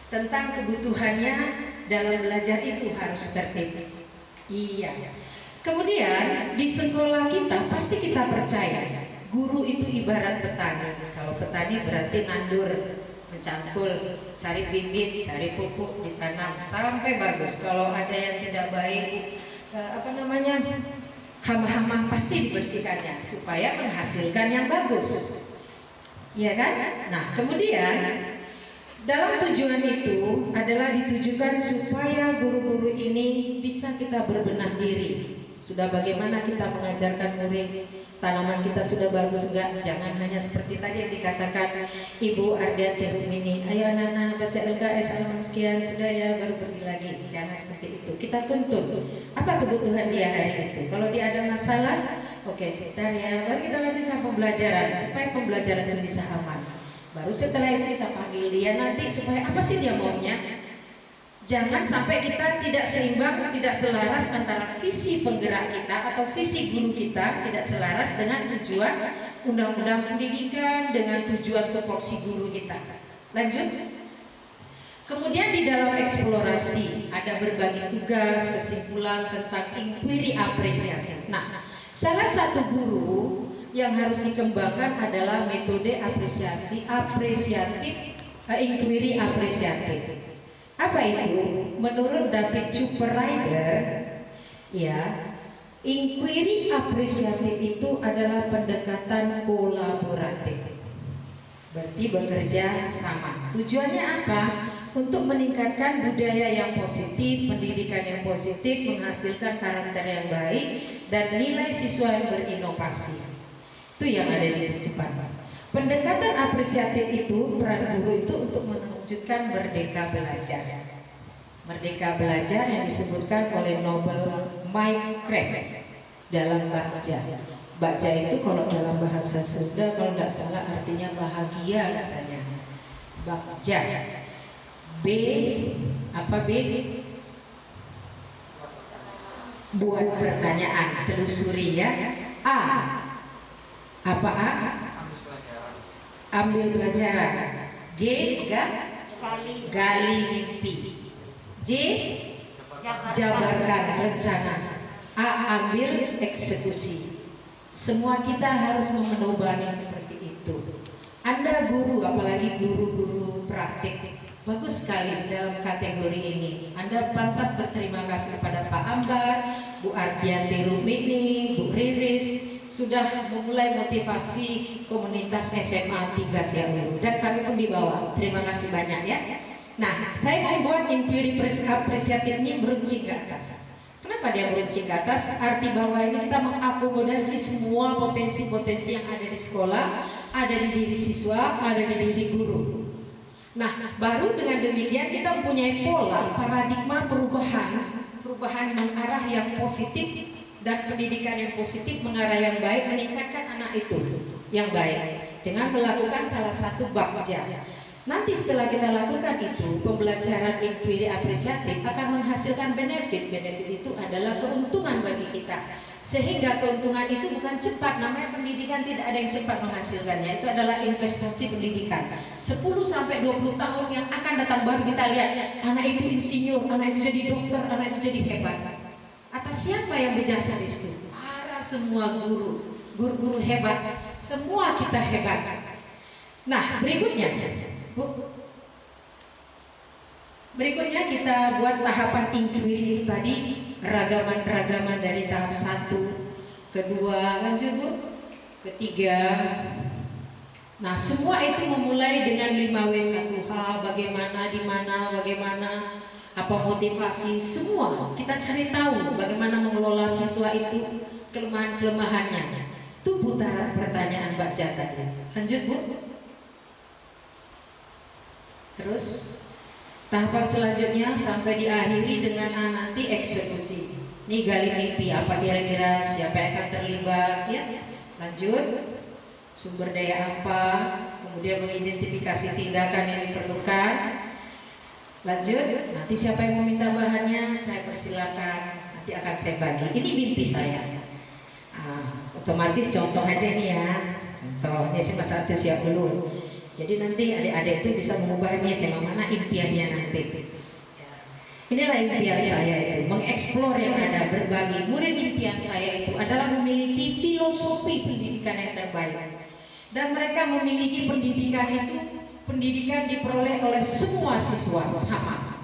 Speaker 4: tentang kebutuhannya dalam belajar itu harus tertib. Iya. Kemudian di sekolah kita pasti kita percaya guru itu ibarat petani. Kalau petani berarti nandur, mencangkul, cari bibit, cari pupuk, ditanam sampai bagus. Kalau ada yang tidak baik, hama-hama pasti dibersihkannya supaya menghasilkan yang bagus. Ya kan? Nah, kemudian dalam tujuan itu adalah ditujukan supaya guru-guru ini bisa kita berbenah diri. Sudah bagaimana kita mengajarkan murid, tanaman kita sudah bagus enggak? Jangan hanya seperti tadi yang dikatakan Ibu Ardianti Rumini, ayo anak-anak baca LKS halaman sekian, sudah ya baru pergi lagi. Jangan seperti itu. Kita tuntut apa kebutuhan dia hari itu. Kalau dia ada masalah, oke, sebentar ya, baru kita lanjutkan pembelajaran supaya pembelajaran itu bisa aman. Baru setelah itu kita panggil dia nanti supaya apa sih dia maunya. Jangan sampai kita tidak seimbang, tidak selaras antara visi penggerak kita atau visi guru kita tidak selaras dengan tujuan undang-undang pendidikan, dengan tujuan tupoksi guru kita. Lanjut. Kemudian di dalam eksplorasi ada berbagi tugas, kesimpulan tentang inquiry apresiatif. Nah, salah satu guru yang harus dikembangkan adalah metode inquiry apresiatif. Apa itu? Menurut David Cooper-Rider, ya, inquiry apresiatif itu adalah pendekatan kolaboratif. Berarti bekerja sama. Tujuannya apa? Untuk meningkatkan budaya yang positif, pendidikan yang positif, menghasilkan karakter yang baik, dan nilai siswa yang berinovasi. Itu yang ada di depan. Pendekatan apresiatif itu, peran guru itu untuk menunjukkan merdeka belajar. Merdeka belajar yang disebutkan oleh Nobel Mike Craig dalam Bagja. Bagja itu kalau dalam bahasa Sunda kalau tidak salah artinya bahagia katanya. Bagja. B apa B? Buat pertanyaan, telusuri ya. A apa A? Ambil pelajaran. G gali mimpi. J jabarkan rencana. A ambil eksekusi. Semua kita harus memenobani seperti itu. Anda guru, apalagi guru-guru praktik, bagus sekali dalam kategori ini. Anda pantas berterima kasih kepada Pak Ambar, Bu Ardianti Rumini, Bu Riris sudah memulai motivasi komunitas SMA 3 Siaulu, dan kami pun di bawah. Terima kasih banyak ya. Nah, saya mau buat inquiry apresiatif ini meruncing ke atas. Kenapa dia meruncing ke atas? Arti bahwa ini kita mengakomodasi semua potensi-potensi yang ada di sekolah, ada di diri siswa, ada di diri guru. Nah, baru dengan demikian kita mempunyai pola paradigma perubahan mengarah yang positif, dan pendidikan yang positif mengarah yang baik, meningkatkan anak itu yang baik dengan melakukan salah satu bagja. Nanti setelah kita lakukan itu, pembelajaran inquiry apresiatif akan menghasilkan benefit. Benefit itu adalah keuntungan bagi kita. Sehingga keuntungan itu bukan cepat, namanya pendidikan tidak ada yang cepat menghasilkannya. Itu adalah investasi pendidikan. 10-20 tahun yang akan datang baru kita lihat anak itu insinyur, anak itu jadi dokter, anak itu jadi hebat. Atas siapa yang berjasa di situ? Para semua guru-guru hebat, semua kita hebat. Nah, berikutnya kita buat tahapan inquiry itu tadi, ragaman-ragaman dari tahap 1, kedua, lanjut Bu, ketiga. Nah, semua itu memulai dengan 5W1H, bagaimana, di mana, bagaimana, apa motivasi, semua kita cari tahu bagaimana mengelola siswa itu, kelemahan-kelemahannya. Itu putaran pertanyaan Mbak Jata. Lanjut Bu. Terus tahapan selanjutnya sampai diakhiri dengan nanti eksekusi. Ini gali mimpi, apa kira-kira siapa yang akan terlibat ya. Lanjut, sumber daya apa, kemudian mengidentifikasi tindakan yang diperlukan. Lanjut, nanti siapa yang meminta bahannya saya persilakan, nanti akan saya bagi. Ini mimpi saya. Otomatis contoh aja nih ya. Contohnya SMA 1 siap dulu. Jadi nanti adik-adik itu bisa mengubahnya sama mana impiannya nanti. Inilah impian saya itu, mengeksplor yang ada, berbagi. Murid impian saya itu adalah memiliki filosofi pendidikan yang terbaik. Dan mereka memiliki pendidikan itu, pendidikan diperoleh oleh semua siswa sama.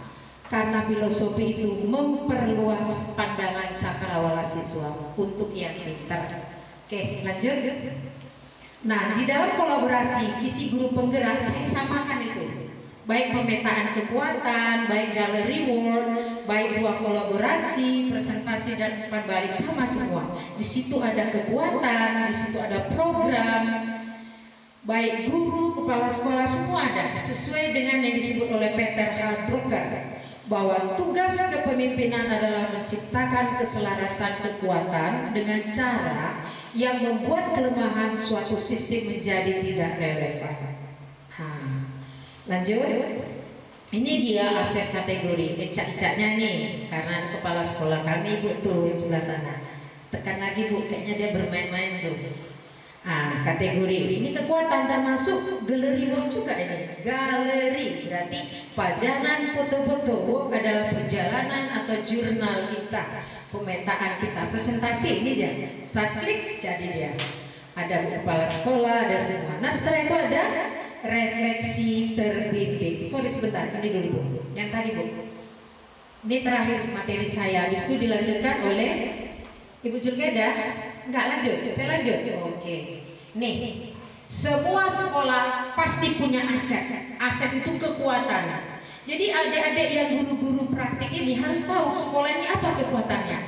Speaker 4: Karena filosofi itu memperluas pandangan cakrawala siswa untuk yang pintar. Oke, lanjut. Nah, di dalam kolaborasi isi guru penggerak saya samakan itu, baik pemetaan kekuatan, baik gallery work, baik ruang kolaborasi, presentasi dan umpan balik, sama semua. Di situ ada kekuatan, di situ ada program, baik guru, kepala sekolah, semua ada, sesuai dengan yang disebut oleh Peter H. Drucker, bahwa tugas kepemimpinan adalah menciptakan keselarasan kekuatan dengan cara yang membuat kelemahan suatu sistem menjadi tidak relevan. Lanjut, ini dia aset kategori, icak-icaknya nih, karena kepala sekolah kami Bu tuh yang sebelah sana. Tekan lagi Bu, kayaknya dia bermain-main tuh. Kategori ini kekuatan termasuk galeri work juga ini. Galeri berarti pajangan foto-foto adalah perjalanan atau jurnal kita, pemetaan kita, presentasi ini dia. Saat klik jadi dia. Ada kepala sekolah, ada semua. Nah setelah itu ada refleksi terbimbing. Sorry sebentar, ini dulu Bu. Yang tadi Bu. Ini terakhir materi saya. Habis itu dilanjutkan oleh Ibu Julgeda. Enggak lanjut, saya lanjut. Oke. Nih, semua sekolah pasti punya aset. Aset itu kekuatan. Jadi adik-adik yang guru-guru praktik ini harus tahu sekolah ini apa kekuatannya.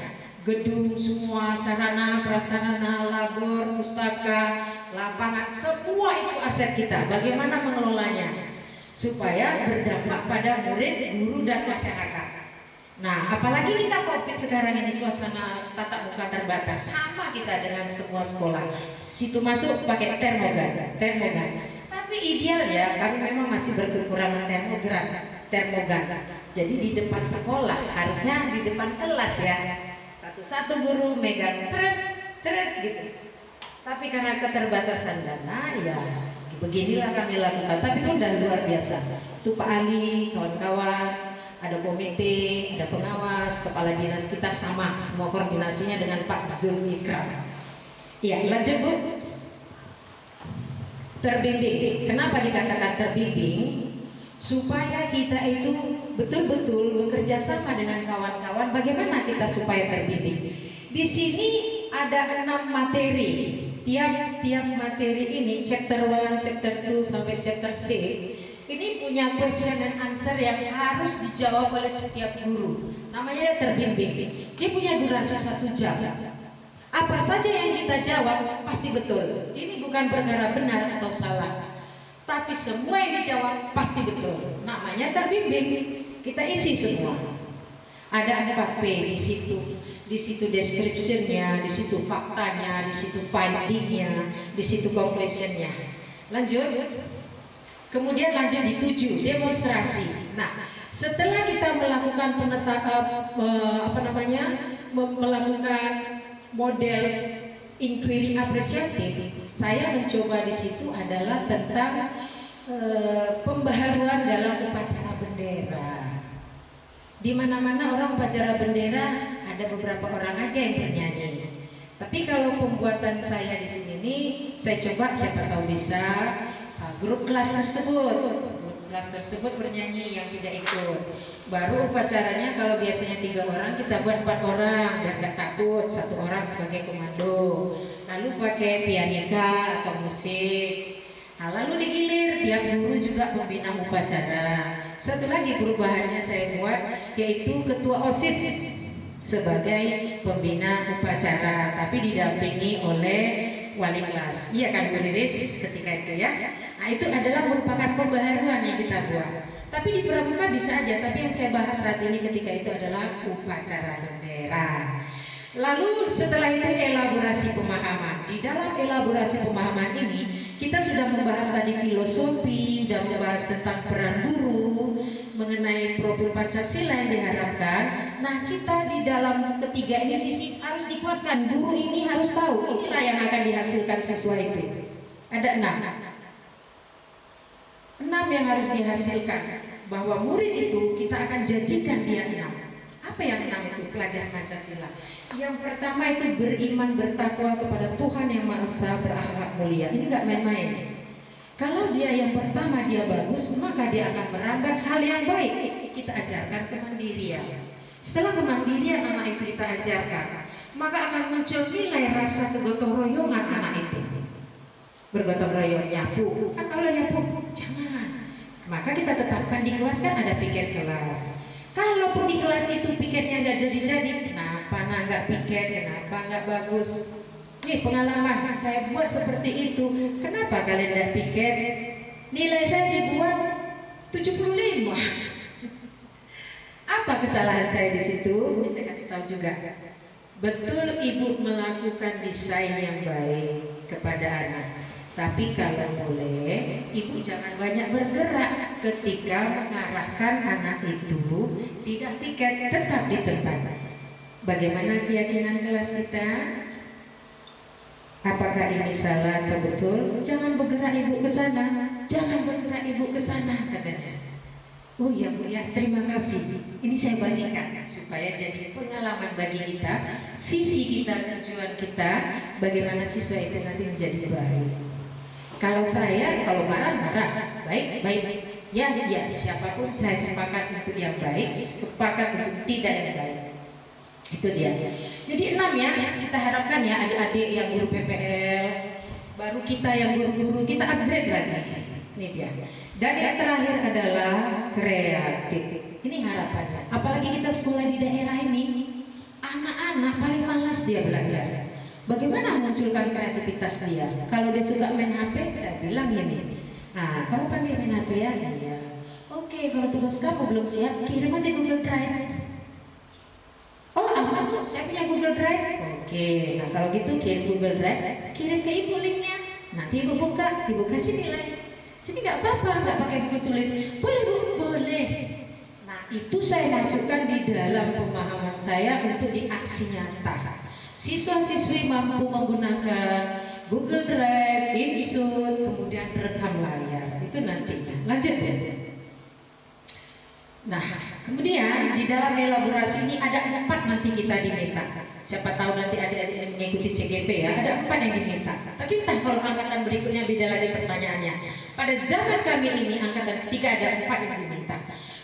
Speaker 4: Gedung semua, sarana, prasarana, labor, pustaka, lapangan, semua itu aset kita. Bagaimana mengelolanya supaya berdampak pada murid, guru, dan masyarakat. Nah, apalagi kita COVID sekarang ini, suasana tatap muka terbatas, sama kita dengan semua sekolah. Situ masuk pakai termogan. Tapi ideal ya, kami memang masih berkekurangan termogan. Jadi di depan sekolah, harusnya di depan kelas ya. Satu-satu guru megang tret gitu. Tapi karena keterbatasan dana, ya beginilah kami lakukan. Tapi itu udah luar biasa. Itu Pak Ali, kawan-kawan, ada komite, ada pengawas, kepala dinas kita sama, semua koordinasinya dengan Pak Zulfikar. Ya, lanjut Bu. Terbimbing. Kenapa dikatakan terbimbing? Supaya kita itu betul-betul bekerja sama dengan kawan-kawan. Bagaimana kita supaya terbimbing? Di sini ada 6 materi. Tiap materi ini, chapter 1, chapter 2 sampai chapter C, ini punya question and answer yang harus dijawab oleh setiap guru. Namanya terbimbing. Dia punya durasi 1 jam. Apa saja yang kita jawab pasti betul. Ini bukan perkara benar atau salah, tapi semua yang dijawab pasti betul. Namanya terbimbing. Kita isi semua. Ada 4P di situ. Di situ description-nya, di situ faktanya, di situ finding-nya, di situ conclusion-nya. Lanjut. Kemudian lanjut di 7, demonstrasi. Nah, setelah kita melakukan melakukan model inquiry apresiatif, saya mencoba di situ adalah tentang pembaharuan dalam upacara bendera. Di mana-mana orang upacara bendera ada beberapa orang aja yang bernyanyi. Tapi kalau pembuatan saya di sini nih, saya coba siapa tahu bisa grup kelas tersebut bernyanyi yang tidak ikut. Baru upacaranya kalau biasanya 3 orang, kita buat 4 orang biar gak takut, 1 orang sebagai komando. Lalu pakai pianika atau musik. Nah, lalu digilir tiap guru juga pembina upacara. Satu lagi perubahannya saya buat, yaitu ketua OSIS sebagai pembina upacara, tapi didampingi oleh wali kelas. Iya kan Bu Riris ketika itu ya. Nah, itu adalah merupakan pembaharuan yang kita buat. Tapi di pramuka bisa aja, tapi yang saya bahas saat ini ketika itu adalah upacara bendera. Lalu setelah itu elaborasi pemahaman. Di dalam elaborasi pemahaman ini kita sudah membahas tadi filosofi, sudah membahas tentang peran guru, mengenai profil Pancasila yang diharapkan. Nah, kita di dalam ketiga ini visi harus dikuatkan. Guru ini harus tahu inilah yang akan dihasilkan siswa itu. Ada 6 yang harus dihasilkan, bahwa murid itu kita akan jadikan dia 6. Apa yang 6 itu? Pelajaran Pancasila. Yang pertama itu beriman bertakwa kepada Tuhan yang Maha Esa, berakhlak mulia. Ini nggak main-main. Kalau dia yang pertama dia bagus, maka dia akan merambat hal yang baik. Kita ajarkan kemandirian. Setelah kemandirian anak itu kita ajarkan, maka akan muncul nilai rasa kegotong royongan anak itu. Bergotong royong, nyapu. Kalau nyapu, jangan. Maka kita tetapkan di kelas kan ada pikir kelas. Kalaupun di kelas itu pikirnya nggak jadi-jadi, kenapa nggak pikir, kenapa nggak bagus? Nih pengalaman saya buat seperti itu. Kenapa kalian nggak pikir? Nilai saya dibuat 75. Apa kesalahan saya di situ? Ini saya kasih tahu juga. Betul ibu melakukan desain yang baik kepada anak. Tapi kalau boleh, ibu jangan banyak bergerak ketika mengarahkan anak itu tidak pikir, tetap di tempat. Bagaimana keyakinan kelas kita? Apakah ini salah atau betul? Jangan bergerak ibu ke sana, jangan bergerak ibu ke sana, katanya. Oh iya Bu ya, terima kasih. Ini saya bagikan supaya jadi pengalaman bagi kita, visi kita, tujuan kita, bagaimana siswa itu nanti menjadi baik. Kalau saya, kalau marah, baik. Ya, siapapun saya sepakat untuk yang baik, sepakat untuk tidak yang baik. Itu dia. Jadi 6 ya, kita harapkan ya adik-adik yang guru PPL, baru kita yang guru-guru, kita upgrade lagi. Ini dia. Dan yang terakhir adalah kreatif. Ini harapannya. Apalagi kita sekolah di daerah ini, anak-anak paling malas dia belajar. Bagaimana memunculkan kreativitas dia? Kalau dia suka main HP, saya bilang gini, nah kamu pandai main HP ya? Iya. Oke, kalau tugas kamu belum siap, kirim aja Google Drive. Oh aman Bu, saya punya Google Drive. Oke, nah kalau gitu kirim Google Drive, kirim ke ibu linknya. Nanti ibu buka, ibu kasih nilai. Jadi nggak apa-apa, nggak pakai buku tulis. Boleh Bu, boleh. Nah itu saya masukkan di dalam pemahaman saya untuk di aksi nyata. Siswa-siswi mampu menggunakan Google Drive, Insert, kemudian rekam layar. Itu nantinya. Lanjut ya. Nah, kemudian di dalam elaborasi ini ada 4 nanti kita diminta. Siapa tahu nanti adik-adik yang mengikuti CGP ya, ada 4 yang diminta. Tapi entah kalau angkatan berikutnya beda lagi pertanyaannya. Pada zaman kami ini, angkatan ketiga ada 4 yang diminta.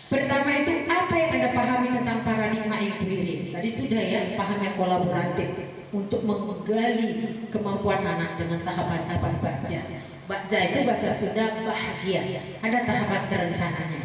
Speaker 4: Pertama itu apa yang Anda pahami tentang paradigma inquiry? Tadi sudah ya, paham yang kolaboratif untuk menggali kemampuan anak dengan tahapan-tahapan baca. Baca itu bahasa Sunda bahagia, ada tahapan terencananya.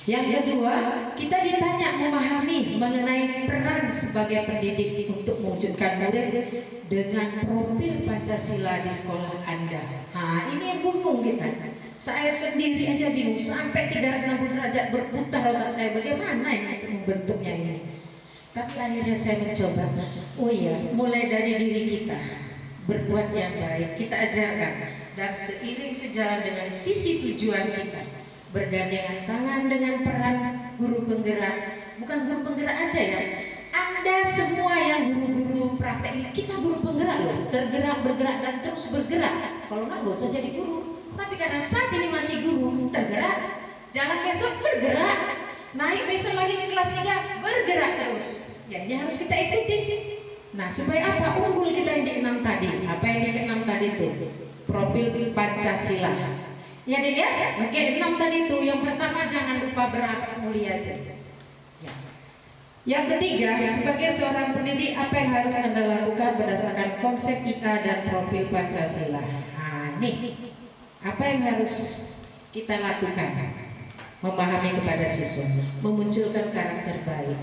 Speaker 4: Yang kedua, kita ditanya memahami mengenai peran sebagai pendidik untuk mewujudkan murid dengan profil Pancasila di sekolah Anda. Nah, ini yang bingung kita. Saya sendiri aja bingung, sampai 360 derajat berputar otak saya, bagaimana ini untuk membentuknya ini. Tapi akhirnya saya mencoba, oh iya, mulai dari diri kita, berbuat yang baik, kita ajarkan. Dan seiring sejalan dengan visi tujuan kita, bergandengan tangan dengan peran guru penggerak. Bukan guru penggerak aja ya, Anda semua yang guru-guru praktek ini, kita guru penggerak loh, tergerak, bergerak, dan terus bergerak. Kalau nggak usah jadi guru. Tapi karena saat ini masih guru, tergerak, jalan besok bergerak, naik besok lagi ke kelas 3, bergerak terus. Jadi harus kita ikuti. Nah, supaya apa? Unggul kita yang di 6 tadi. Apa yang di 6 tadi itu? Profil Pancasila. Ya deh ya, oke 6 tadi itu. Yang pertama jangan lupa berakhlak mulia. Ya. Yang ketiga, sebagai seorang pendidik apa yang harus Anda lakukan berdasarkan konsep IKA dan profil Pancasila? Nah, ini apa yang harus kita lakukan? Memahami kepada siswa, memunculkan karakter baik.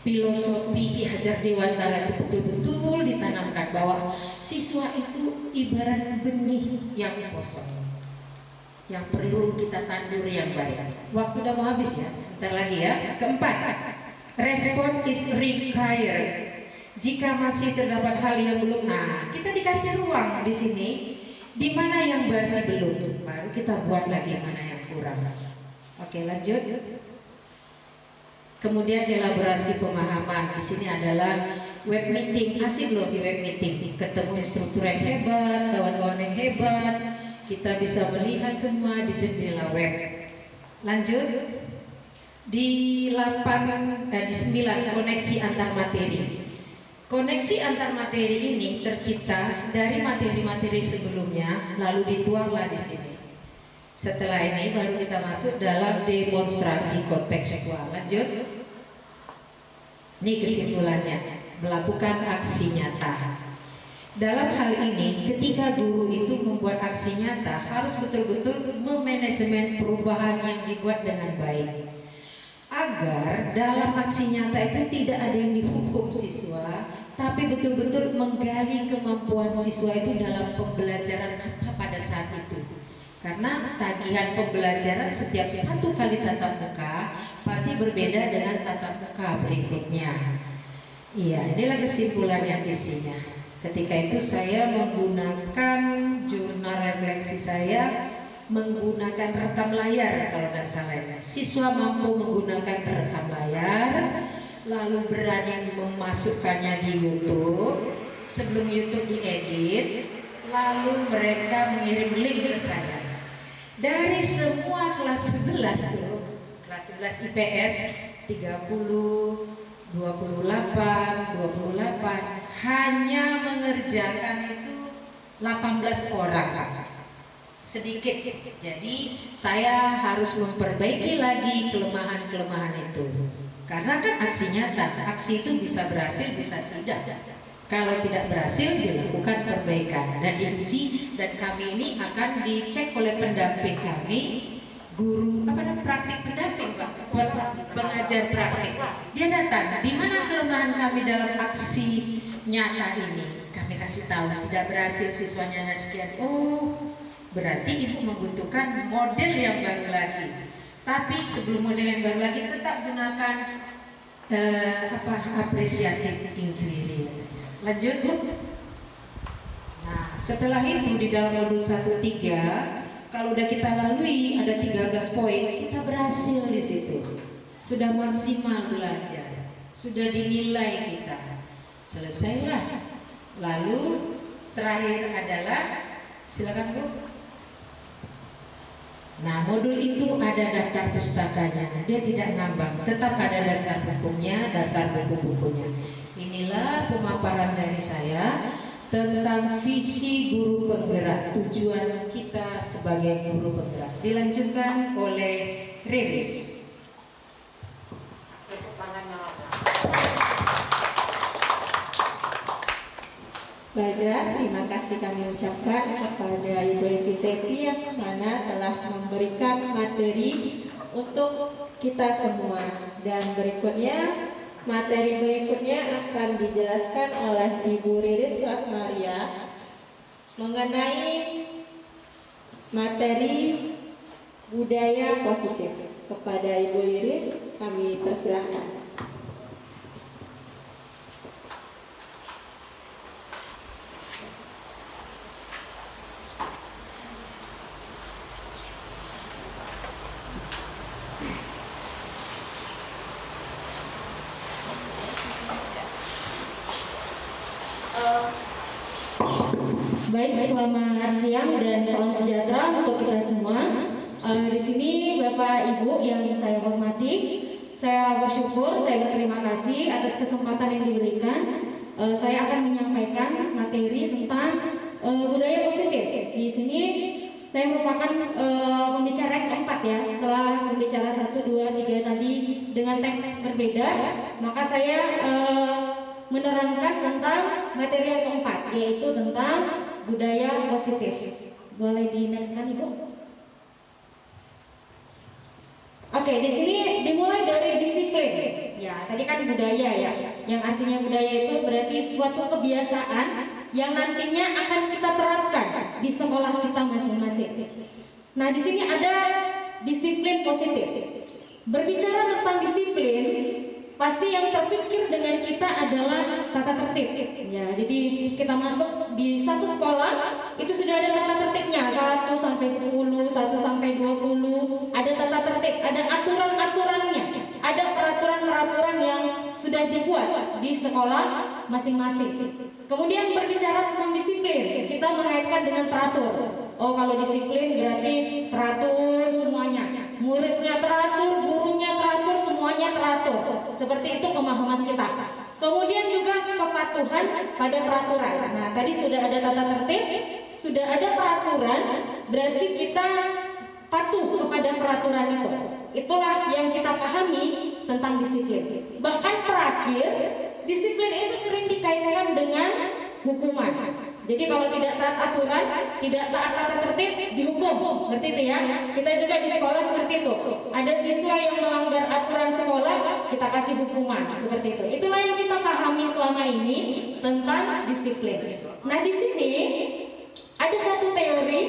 Speaker 4: Filosofi Ki Hajar Dewantara itu betul-betul ditanamkan bahwa siswa itu ibarat benih yang kosong, yang perlu kita tandur yang baik. Waktu udah mau habis ya, sebentar lagi ya. Keempat, respon is required. Jika masih terdapat hal yang belum, nah kita dikasih ruang di sini. Di mana yang masih belum, baru kita buat lagi mana yang kurang. Oke, lanjut. Kemudian elaborasi pemahaman. Di sini adalah web meeting. Asik loh di web meeting. Ketemu instruktur yang hebat, kawan-kawan yang hebat. Kita bisa melihat semua di jendela web. Lanjut. Di 9 koneksi antar materi. Koneksi antar materi ini tercipta dari materi-materi sebelumnya, lalu dituanglah di sini. Setelah ini baru kita masuk dalam demonstrasi kontekstual. Lanjut. Ini kesimpulannya, melakukan aksi nyata. Dalam hal ini, ketika guru itu membuat aksi nyata, harus betul-betul memanajemen perubahan yang dibuat dengan baik. Agar dalam aksi nyata itu tidak ada yang dihukum siswa, tapi betul-betul menggali kemampuan siswa itu dalam pembelajaran apa pada saat itu. Karena tagihan pembelajaran setiap 1 kali tatap muka pasti berbeda dengan tatap muka berikutnya. Iya, inilah kesimpulan yang isinya. Ketika itu saya menggunakan jurnal refleksi saya, menggunakan rekam layar kalau tidak salah. Siswa mampu menggunakan rekam layar, lalu berani memasukkannya di YouTube. Sebelum YouTube diedit, lalu mereka mengirim link ke saya. Dari semua kelas 11 tuh, kelas 11 IPS 30, 28, hanya mengerjakan itu 18 orang. Sedikit. Jadi saya harus memperbaiki lagi kelemahan-kelemahan itu. Karena kan aksi nyata, aksi itu bisa berhasil, bisa tidak. Kalau tidak berhasil, dilakukan perbaikan dan diuji, dan kami ini akan dicek oleh pendamping kami, guru praktik pendamping, Pak, pengajar praktik. Dia datang, di mana kelemahan kami dalam aksi nyata ini? kami kasih tahu tidak berhasil siswanya sekian. Oh, berarti ibu membutuhkan model yang baru lagi. Tapi sebelum model yang baru lagi tetap gunakan appreciative inquiry. Lanjut Bu. Nah, setelah itu di dalam modul 1-3, kalau udah kita lalui ada 13 poin, kita berhasil di situ. Sudah maksimal belajar, sudah dinilai kita. Selesailah. Lalu terakhir adalah, silakan Bu. Nah, modul itu ada daftar pustakanya, dia tidak ngambang, tetap ada dasar hukumnya, dasar buku-bukunya. Inilah pemaparan dari saya tentang visi guru penggerak, tujuan kita sebagai guru penggerak. Dilanjutkan oleh Riris.
Speaker 3: Baiklah, terima kasih kami ucapkan kepada Ibu Eti Tepi yang mana telah memberikan materi untuk kita semua. Dan materi berikutnya akan dijelaskan oleh Ibu Riris Lasmaria mengenai materi budaya positif. Kepada Ibu Riris, kami persilahkan.
Speaker 5: Baik, selamat siang dan salam sejahtera untuk kita semua. Di sini Bapak Ibu yang saya hormati, saya bersyukur, saya berterima kasih atas kesempatan yang diberikan. Saya akan menyampaikan materi tentang budaya positif. Di sini saya merupakan pembicara yang keempat ya. Setelah pembicara 1, 2, 3 tadi dengan tag berbeda, maka saya menerangkan tentang materi yang keempat, yaitu tentang budaya positif. Boleh di next kan Ibu? Oke, di sini dimulai dari disiplin. Ya, tadi kan budaya ya. Yang artinya budaya itu berarti suatu kebiasaan yang nantinya akan kita terapkan di sekolah kita masing-masing. Nah, di sini ada disiplin positif. Berbicara tentang disiplin, pasti yang terpikir dengan kita adalah tata tertib. Ya, jadi kita masuk di satu sekolah itu sudah ada tata tertibnya 1 sampai 10, 1 sampai 20, ada tata tertib, ada aturan-aturannya, ada peraturan-peraturan yang sudah dibuat di sekolah masing-masing. Kemudian berbicara tentang disiplin, kita mengaitkan dengan teratur. Oh, kalau disiplin berarti teratur semuanya. Muridnya teratur, gurunya teratur, semuanya teratur. Seperti itu pemahaman kita. Kemudian juga kepatuhan pada peraturan. Nah, tadi sudah ada tata tertib, sudah ada peraturan, berarti kita patuh kepada peraturan itu. Itulah yang kita pahami tentang disiplin. Bahkan terakhir, disiplin itu sering dikaitkan dengan hukuman. Jadi kalau tidak taat aturan, tidak taat tata tertib, dihukum. Seperti itu ya. Kita juga di sekolah seperti itu. Ada siswa yang melanggar aturan sekolah, kita kasih hukuman. Seperti itu. Itulah yang kita pahami selama ini tentang disiplin. Nah, di sini ada satu teori,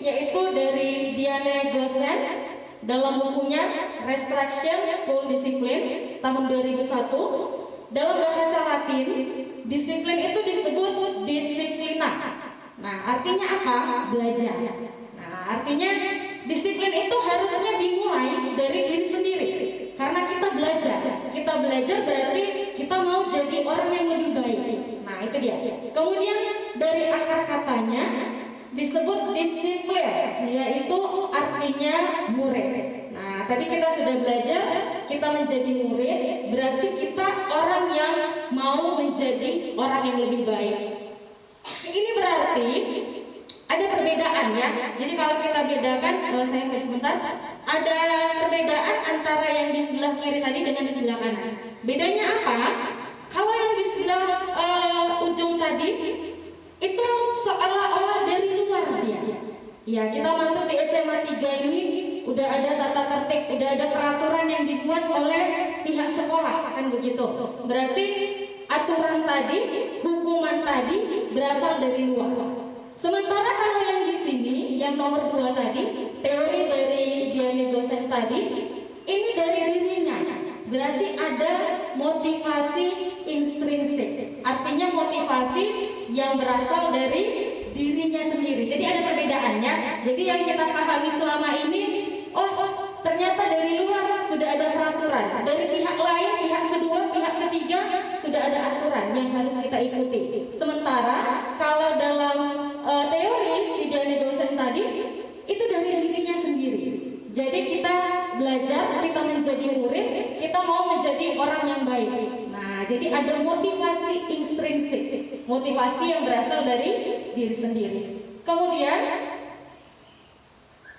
Speaker 5: yaitu dari Diane Gosen dalam bukunya Restriction School Discipline tahun 2001. Dalam bahasa Latin, disiplin itu disebut disiplina. Nah, artinya apa? Belajar. Nah, artinya disiplin itu harusnya dimulai dari diri sendiri. Karena kita belajar. Kita belajar berarti kita mau jadi orang yang lebih baik. Nah, itu dia. Kemudian dari akar katanya disebut disiplin, yaitu artinya murid. Nah, tadi kita sudah belajar, kita menjadi murid, berarti kita orang yang mau menjadi orang yang lebih baik. Ini berarti ada perbedaan ya. Jadi kalau kita bedakan, saya sebentar, ada perbedaan antara yang di sebelah kiri tadi dengan di sebelah kanan. Bedanya apa? Kalau yang di sebelah ujung tadi itu seolah-olah dari luar dia. Ya, kita masuk di SMA 3 ini udah ada tata tertib, udah ada peraturan yang dibuat oleh pihak sekolah, kan begitu. Berarti aturan tadi, hukuman lingkungan tadi berasal dari luar. Sementara kalau yang di sini, yang nomor 2 tadi, teori dari Diane Gosen tadi, ini dari dirinya. Berarti ada motivasi intrinsik. Artinya motivasi yang berasal dari dirinya sendiri. Jadi ada perbedaannya. Jadi yang kita pahami selama ini, ternyata dari luar sudah ada peraturan. Dari pihak lain, pihak kedua, pihak ketiga sudah ada aturan yang harus kita ikuti. Sementara kalau dalam teori si Diane Gosen tadi itu dari dirinya sendiri. Jadi kita belajar, kita menjadi murid, kita mau menjadi orang yang baik. Nah, jadi ada motivasi intrinsik, motivasi yang berasal dari diri sendiri. Kemudian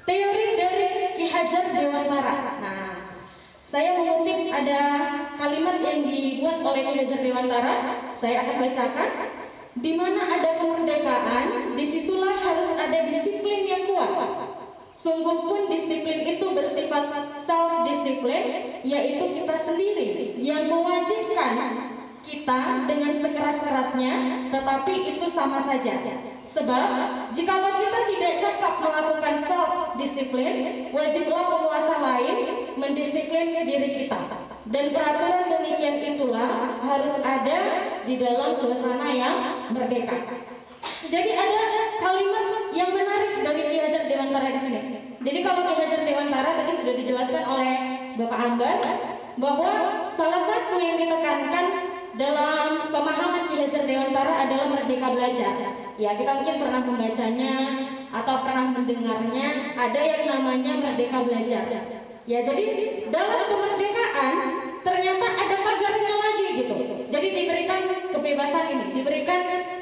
Speaker 5: teori dari Ki Hajar Dewantara. Nah, saya mengutip ada kalimat yang dibuat oleh Ki Hajar Dewantara. Saya akan bacakan. Di mana ada kemerdekaan, disitulah harus ada disiplin yang kuat. Sungguh pun disiplin itu bersifat self-disiplin, yaitu kita sendiri yang mewajibkan kita dengan sekeras-kerasnya, tetapi itu sama saja. Sebab, jikalau kita tidak cakap melakukan self-disiplin, wajiblah penguasa lain mendisiplin diri kita. Dan peraturan demikian itulah harus ada di dalam suasana yang merdeka. Jadi ada kalimat yang menarik dari Ki Hajar Dewantara di sini. Jadi kalau Ki Hajar Dewantara tadi sudah dijelaskan oleh Bapak Ambar bahwa salah satu yang ditekankan dalam pemahaman Ki Hajar Dewantara adalah merdeka belajar. Ya, kita mungkin pernah membacanya atau pernah mendengarnya, ada yang namanya merdeka belajar. Ya, jadi dalam kemerdekaan ternyata ada pagarnya lagi gitu. Jadi diberikan kebebasan ini, diberikan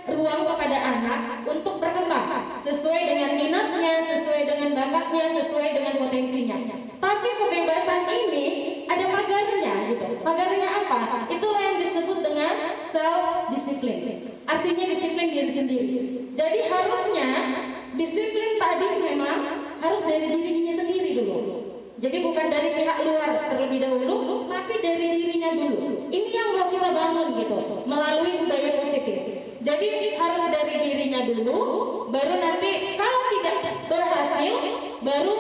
Speaker 5: ruang kepada anak untuk berkembang sesuai dengan minatnya, sesuai dengan bakatnya, sesuai dengan potensinya. Tapi kebebasan ini ada pagarnya gitu. Pagarnya apa? Itulah yang disebut dengan self disiplin. Artinya disiplin diri sendiri. Jadi harusnya disiplin tadi memang harus dari dirinya sendiri dulu. Jadi bukan dari pihak luar terlebih dahulu, tapi dari dirinya dulu. Ini yang mau kita bangun gitu, melalui budaya positif. Jadi harus dari dirinya dulu, baru nanti kalau tidak berhasil, baru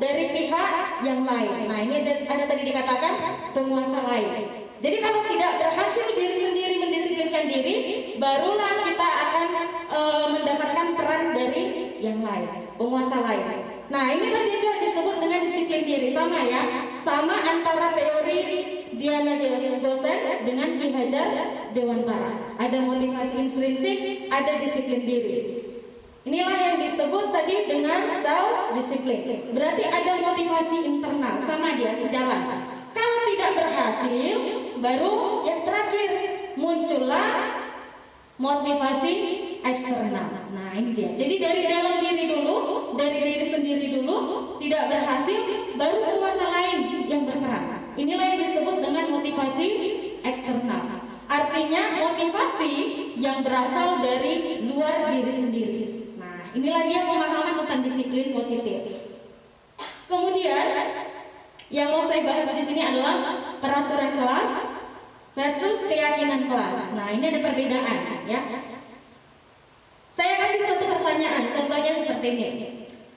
Speaker 5: dari pihak yang lain. Nah, ini ada tadi dikatakan penguasa lain. Jadi kalau tidak berhasil diri sendiri mendisiplinkan diri, barulah kita akan mendapatkan peran dari yang lain, penguasa lain. Nah, inilah juga disebut dengan disiplin diri, sama ya, sama antara teori Diane Gosen dengan Ki Hajar Dewantara. Ada motivasi intrinsik, ada disiplin diri. Inilah yang disebut tadi dengan self disiplin. Berarti ada motivasi internal, sama dia sejalan. Kalau tidak berhasil, baru yang terakhir muncullah motivasi eksternal. Nah, ini dia. Jadi dari dalam diri dulu, dari diri sendiri dulu, tidak berhasil, baru penguasa lain yang berperan. Inilah yang disebut dengan motivasi eksternal. Artinya motivasi yang berasal dari luar diri sendiri. Nah, inilah dia pemahaman tentang disiplin positif. Kemudian yang mau saya bahas di sini adalah peraturan kelas versus keyakinan kelas. Nah, ini ada perbedaan ya. Saya kasih satu pertanyaan, contohnya seperti ini.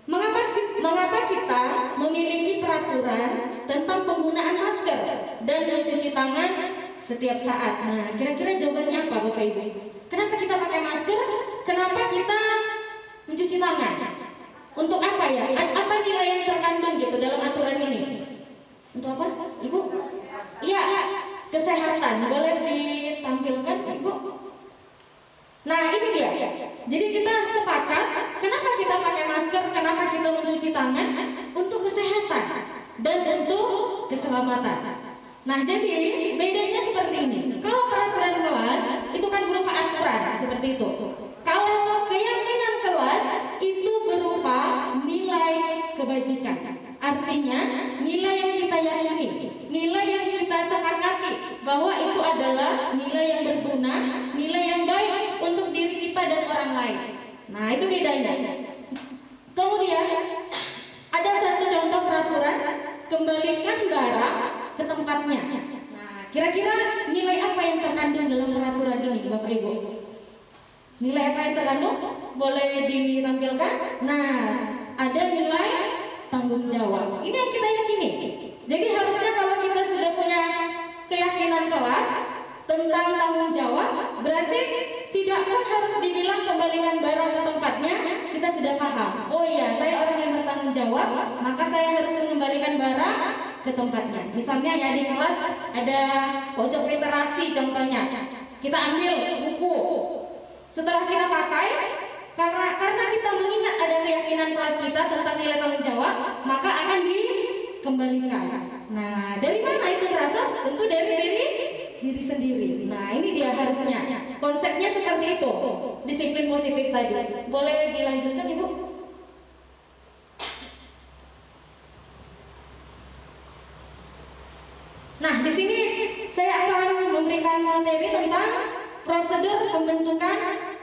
Speaker 5: Mengapa kita memiliki peraturan tentang penggunaan masker dan mencuci tangan setiap saat? Nah, kira-kira jawabannya apa, Bapak Ibu? Kenapa kita pakai masker? Kenapa kita mencuci tangan? Untuk apa ya? Apa nilai yang terkandung gitu dalam aturan ini? Untuk apa, Ibu? Iya, kesehatan. Boleh ditampilkan, Ibu? Nah, ini dia. Jadi kita sepakat, kenapa kita pakai masker, kenapa kita mencuci tangan? Untuk kesehatan dan untuk keselamatan. Nah, jadi bedanya seperti ini. Kalau peraturan kelas itu kan berupa aturan seperti itu. Kalau keyakinan kelas itu berupa nilai kebajikan. Artinya nilai yang kita yakini, nilai yang kita sepakati bahwa itu adalah nilai yang berguna, nilai yang baik untuk diri kita dan orang lain. Nah, itu bedanya. Kemudian ada satu contoh peraturan, kembalikan barang ke tempatnya. Nah, kira-kira nilai apa yang terkandung dalam peraturan ini, Bapak Ibu? Nilai apa yang terkandung? Boleh ditampilkan? Nah, ada nilai tanggung jawab. Ini yang kita yakini. Jadi harusnya kalau kita sudah punya keyakinan kelas tentang tanggung jawab, berarti tidak pun harus dibilang kembalikan barang ke tempatnya, kita sudah paham. Oh iya, saya orang yang bertanggung jawab, maka saya harus mengembalikan barang ke tempatnya. Misalnya ya di kelas ada pojok literasi contohnya, kita ambil buku. Setelah kita pakai, karena kita mengingat ada keyakinan kelas kita tentang nilai tanggung jawab, maka akan dikembalikan. Nah, dari mana itu berasal? Tentu dari diri sendiri. Nah, ini dia harusnya. Konsepnya seperti itu. Disiplin positif tadi. Boleh dilanjutkan, Ibu? Nah, di sini saya akan memberikan materi tentang prosedur pembentukan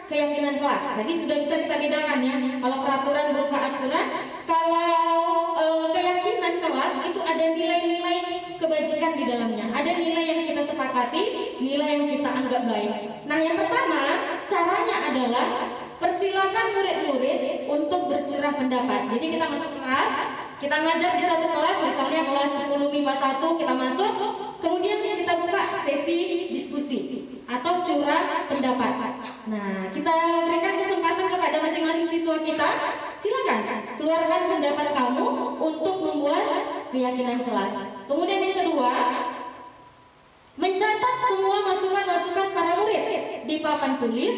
Speaker 5: keyakinan kelas. Tadi sudah bisa kita bedakan ya. Kalau peraturan berupa aturan, kalau keyakinan kelas itu ada nilai-nilai kebajikan di dalamnya. Ada nilai yang kita sepakati, nilai yang kita anggap baik. Nah, yang pertama caranya adalah persilakan murid-murid untuk bercurah pendapat. Jadi kita masuk kelas, kita ngajar di satu kelas, misalnya kelas 10 MIPA 1 kita masuk, kemudian kita buka sesi diskusi atau curah pendapat. Nah, kita berikan kesempatan kepada masing-masing siswa kita, silakan keluarkan pendapat kamu untuk membuat keyakinan kelas. Kemudian yang kedua, mencatat semua masukan-masukan para murid di papan tulis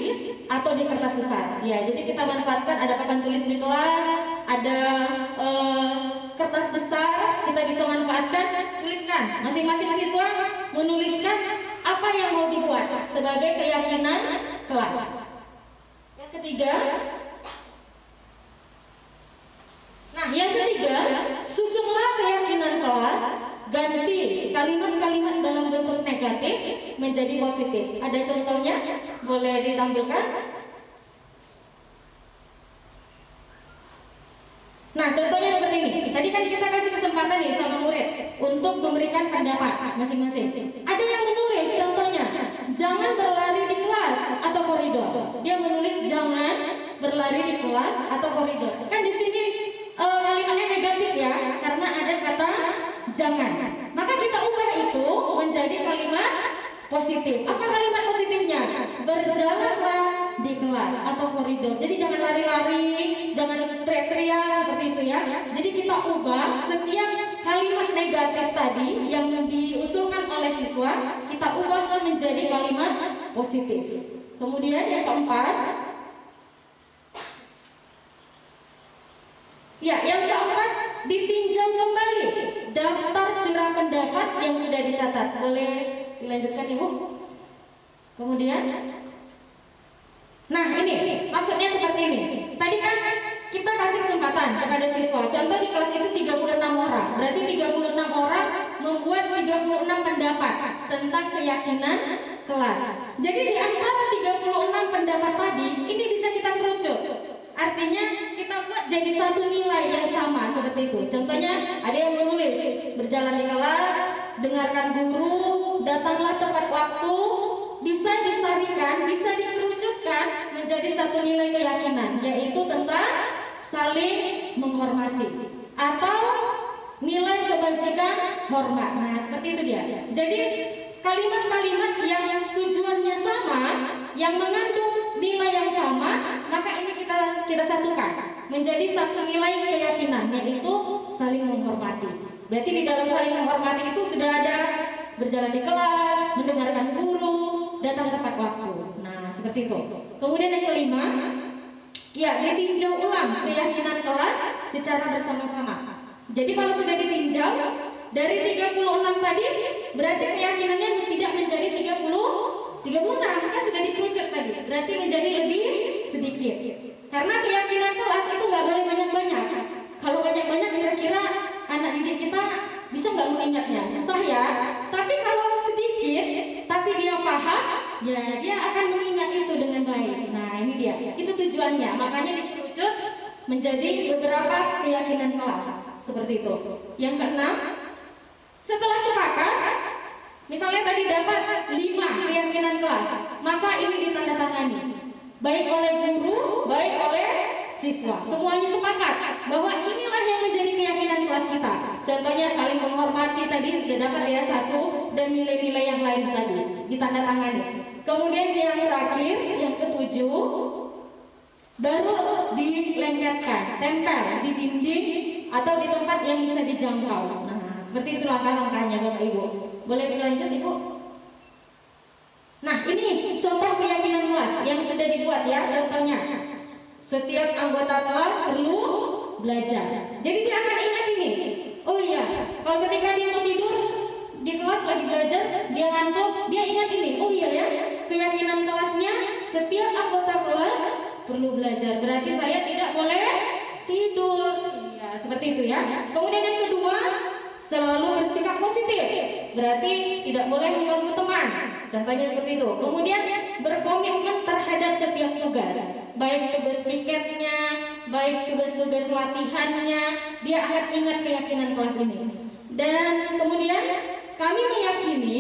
Speaker 5: atau di kertas besar. Ya, jadi kita manfaatkan ada papan tulis di kelas, ada kertas besar, kita bisa manfaatkan, tuliskan. Masing-masing siswa menuliskan apa yang mau dibuat sebagai keyakinan kelas. Yang ketiga, susunlah keyakinan kelas, ganti kalimat-kalimat dalam bentuk negatif menjadi positif. Ada contohnya? Boleh ditampilkan? Nah, contohnya seperti ini. Tadi kan kita kasih kesempatan nih sama murid untuk memberikan pendapat masing-masing. Ada yang menulis contohnya, jangan berlari di kelas atau koridor. Dia menulis jangan berlari di kelas atau koridor. Kan di sini kalimatnya negatif ya, karena ada kata jangan. Maka kita ubah itu menjadi kalimat positif. Apa kalimat positifnya? Berjalanlah di kelas atau koridor. Jadi jangan lari-lari, jangan teriak-teriak seperti itu ya. Jadi kita ubah setiap kalimat negatif tadi yang diusulkan oleh siswa, kita ubah menjadi kalimat positif. Kemudian yang keempat, ditinjau kembali daftar curah pendapat yang sudah dicatat. Boleh dilanjutkan Ibu? Kemudian, nah ini maksudnya seperti ini. Tadi kan kita kasih kesempatan kepada siswa. Contoh di kelas itu 36 orang. Berarti 36 orang membuat 36 pendapat tentang keyakinan kelas. Jadi di antara 36 pendapat tadi, ini bisa kita kerucut. Artinya kita buat jadi satu nilai yang sama seperti itu. Contohnya ada yang menulis berjalan di kelas, dengarkan guru, datanglah tepat waktu. Bisa disarikan, bisa dikerucutkan menjadi satu nilai keyakinan, yaitu tentang saling menghormati atau nilai kebajikan hormat. Nah, seperti itu dia. Jadi kalimat-kalimat yang tujuannya sama, yang mengandung nilai yang sama, maka ini kita satukan menjadi satu nilai keyakinan, yaitu saling menghormati. Berarti di dalam saling menghormati itu sudah ada berjalan di kelas, mendengarkan guru, datang tepat waktu. Nah, seperti itu. Kemudian yang kelima, ditinjau ulang keyakinan kelas secara bersama-sama. Jadi kalau sudah ditinjau dari 36 tadi, berarti keyakinannya tidak menjadi 36 kan sudah dikerucut tadi. Berarti menjadi lebih sedikit. Karena keyakinan kelas itu nggak boleh banyak-banyak. Kalau banyak-banyak kira-kira anak didik kita bisa nggak mengingatnya? Susah ya. Tapi kalau sedikit, tapi dia paham, ya dia akan mengingat itu dengan baik. Nah, ini dia. Itu tujuannya. Makanya dikerucut menjadi beberapa keyakinan kelas. Seperti itu. Yang keenam, setelah sepakat, misalnya tadi dapat 5 keyakinan kelas, maka ini ditandatangani. baik oleh guru, baik oleh siswa. Semuanya sepakat bahwa inilah yang menjadi keyakinan kelas kita. Contohnya saling menghormati tadi sudah dapat ya satu, dan nilai-nilai yang lain tadi ditandatangani. Kemudian yang terakhir, yang ketujuh, baru dilengketkan, tempel di dinding atau di tempat yang bisa dijangkau. Nah, seperti itu langkah-langkahnya Bapak Ibu. Boleh dilanjut Ibu? Nah, ini contoh keyakinan kelas yang sudah dibuat ya. Contohnya, setiap anggota kelas perlu belajar. Jadi dia akan ingat ini. Oh iya, kalau ketika dia mau tidur di kelas lagi belajar, dia ngantuk, dia ingat ini. Oh iya ya, keyakinan kelasnya setiap anggota kelas perlu belajar. Berarti saya tidak boleh tidur. Ya, seperti itu ya. Kemudian yang kedua, selalu bersikap positif. Berarti tidak boleh mengganggu teman. Contohnya seperti itu. Kemudian berkomitmen terhadap setiap tugas, baik tugas piketnya, baik tugas-tugas latihannya, dia akan ingat keyakinan kelas ini. Dan kemudian kami meyakini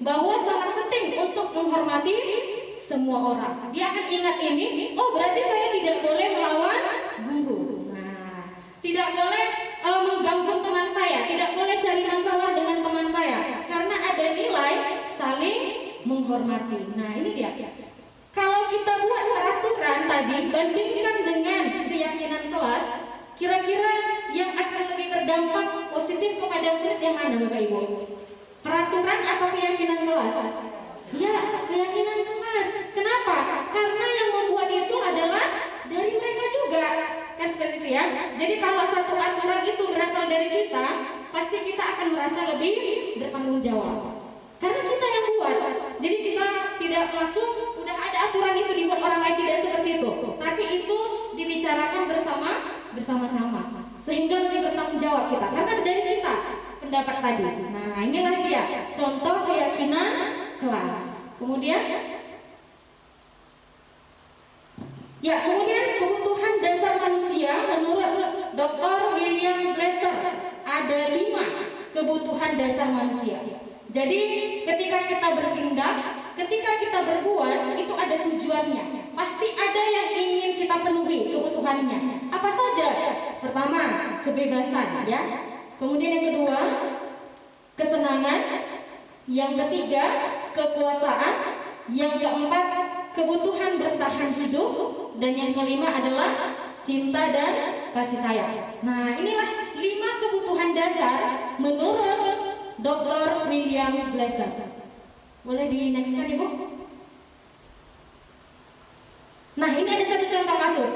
Speaker 5: bahwa sangat penting untuk menghormati semua orang. Dia akan ingat ini. Oh, berarti saya tidak boleh melawan guru. Nah, tidak boleh mengganggu teman saya, tidak boleh cari masalah dengan teman saya, karena ada nilai saling menghormati. Nah, ini dia. Kalau kita buat peraturan tadi, bandingkan dengan keyakinan kelas, kira-kira yang akan lebih berdampak positif kepada murid yang mana Bapak Ibu? Peraturan atau keyakinan kelas? Ya, keyakinan kelas. Kenapa? Karena yang membuat itu adalah dari mereka juga. Kan seperti itu ya. Jadi kalau satu aturan itu berasal dari kita, pasti kita akan merasa lebih bertanggung jawab. Karena kita yang buat. Jadi kita tidak langsung udah ada aturan itu dibuat orang lain, tidak seperti itu. Tapi itu dibicarakan bersama-sama. Sehingga lebih bertanggung jawab kita. Karena dari kita pendapat tadi. Nah, inilah dia contoh keyakinan kelas. Kemudian kebutuhan dasar manusia menurut Dr. William Glasser ada 5 kebutuhan dasar manusia. Jadi ketika kita bertindak, ketika kita berbuat, itu ada tujuannya. Pasti ada yang ingin kita penuhi kebutuhannya. Apa saja? Pertama, kebebasan ya. Kemudian yang kedua, kesenangan. Yang ketiga, kekuasaan. Yang keempat, kebutuhan bertahan hidup. Dan yang kelima adalah cinta dan kasih sayang. Nah, inilah 5 kebutuhan dasar menurut Dr. William Glasser. Boleh di next kan Ibu? Nah, ini ada satu contoh kasus.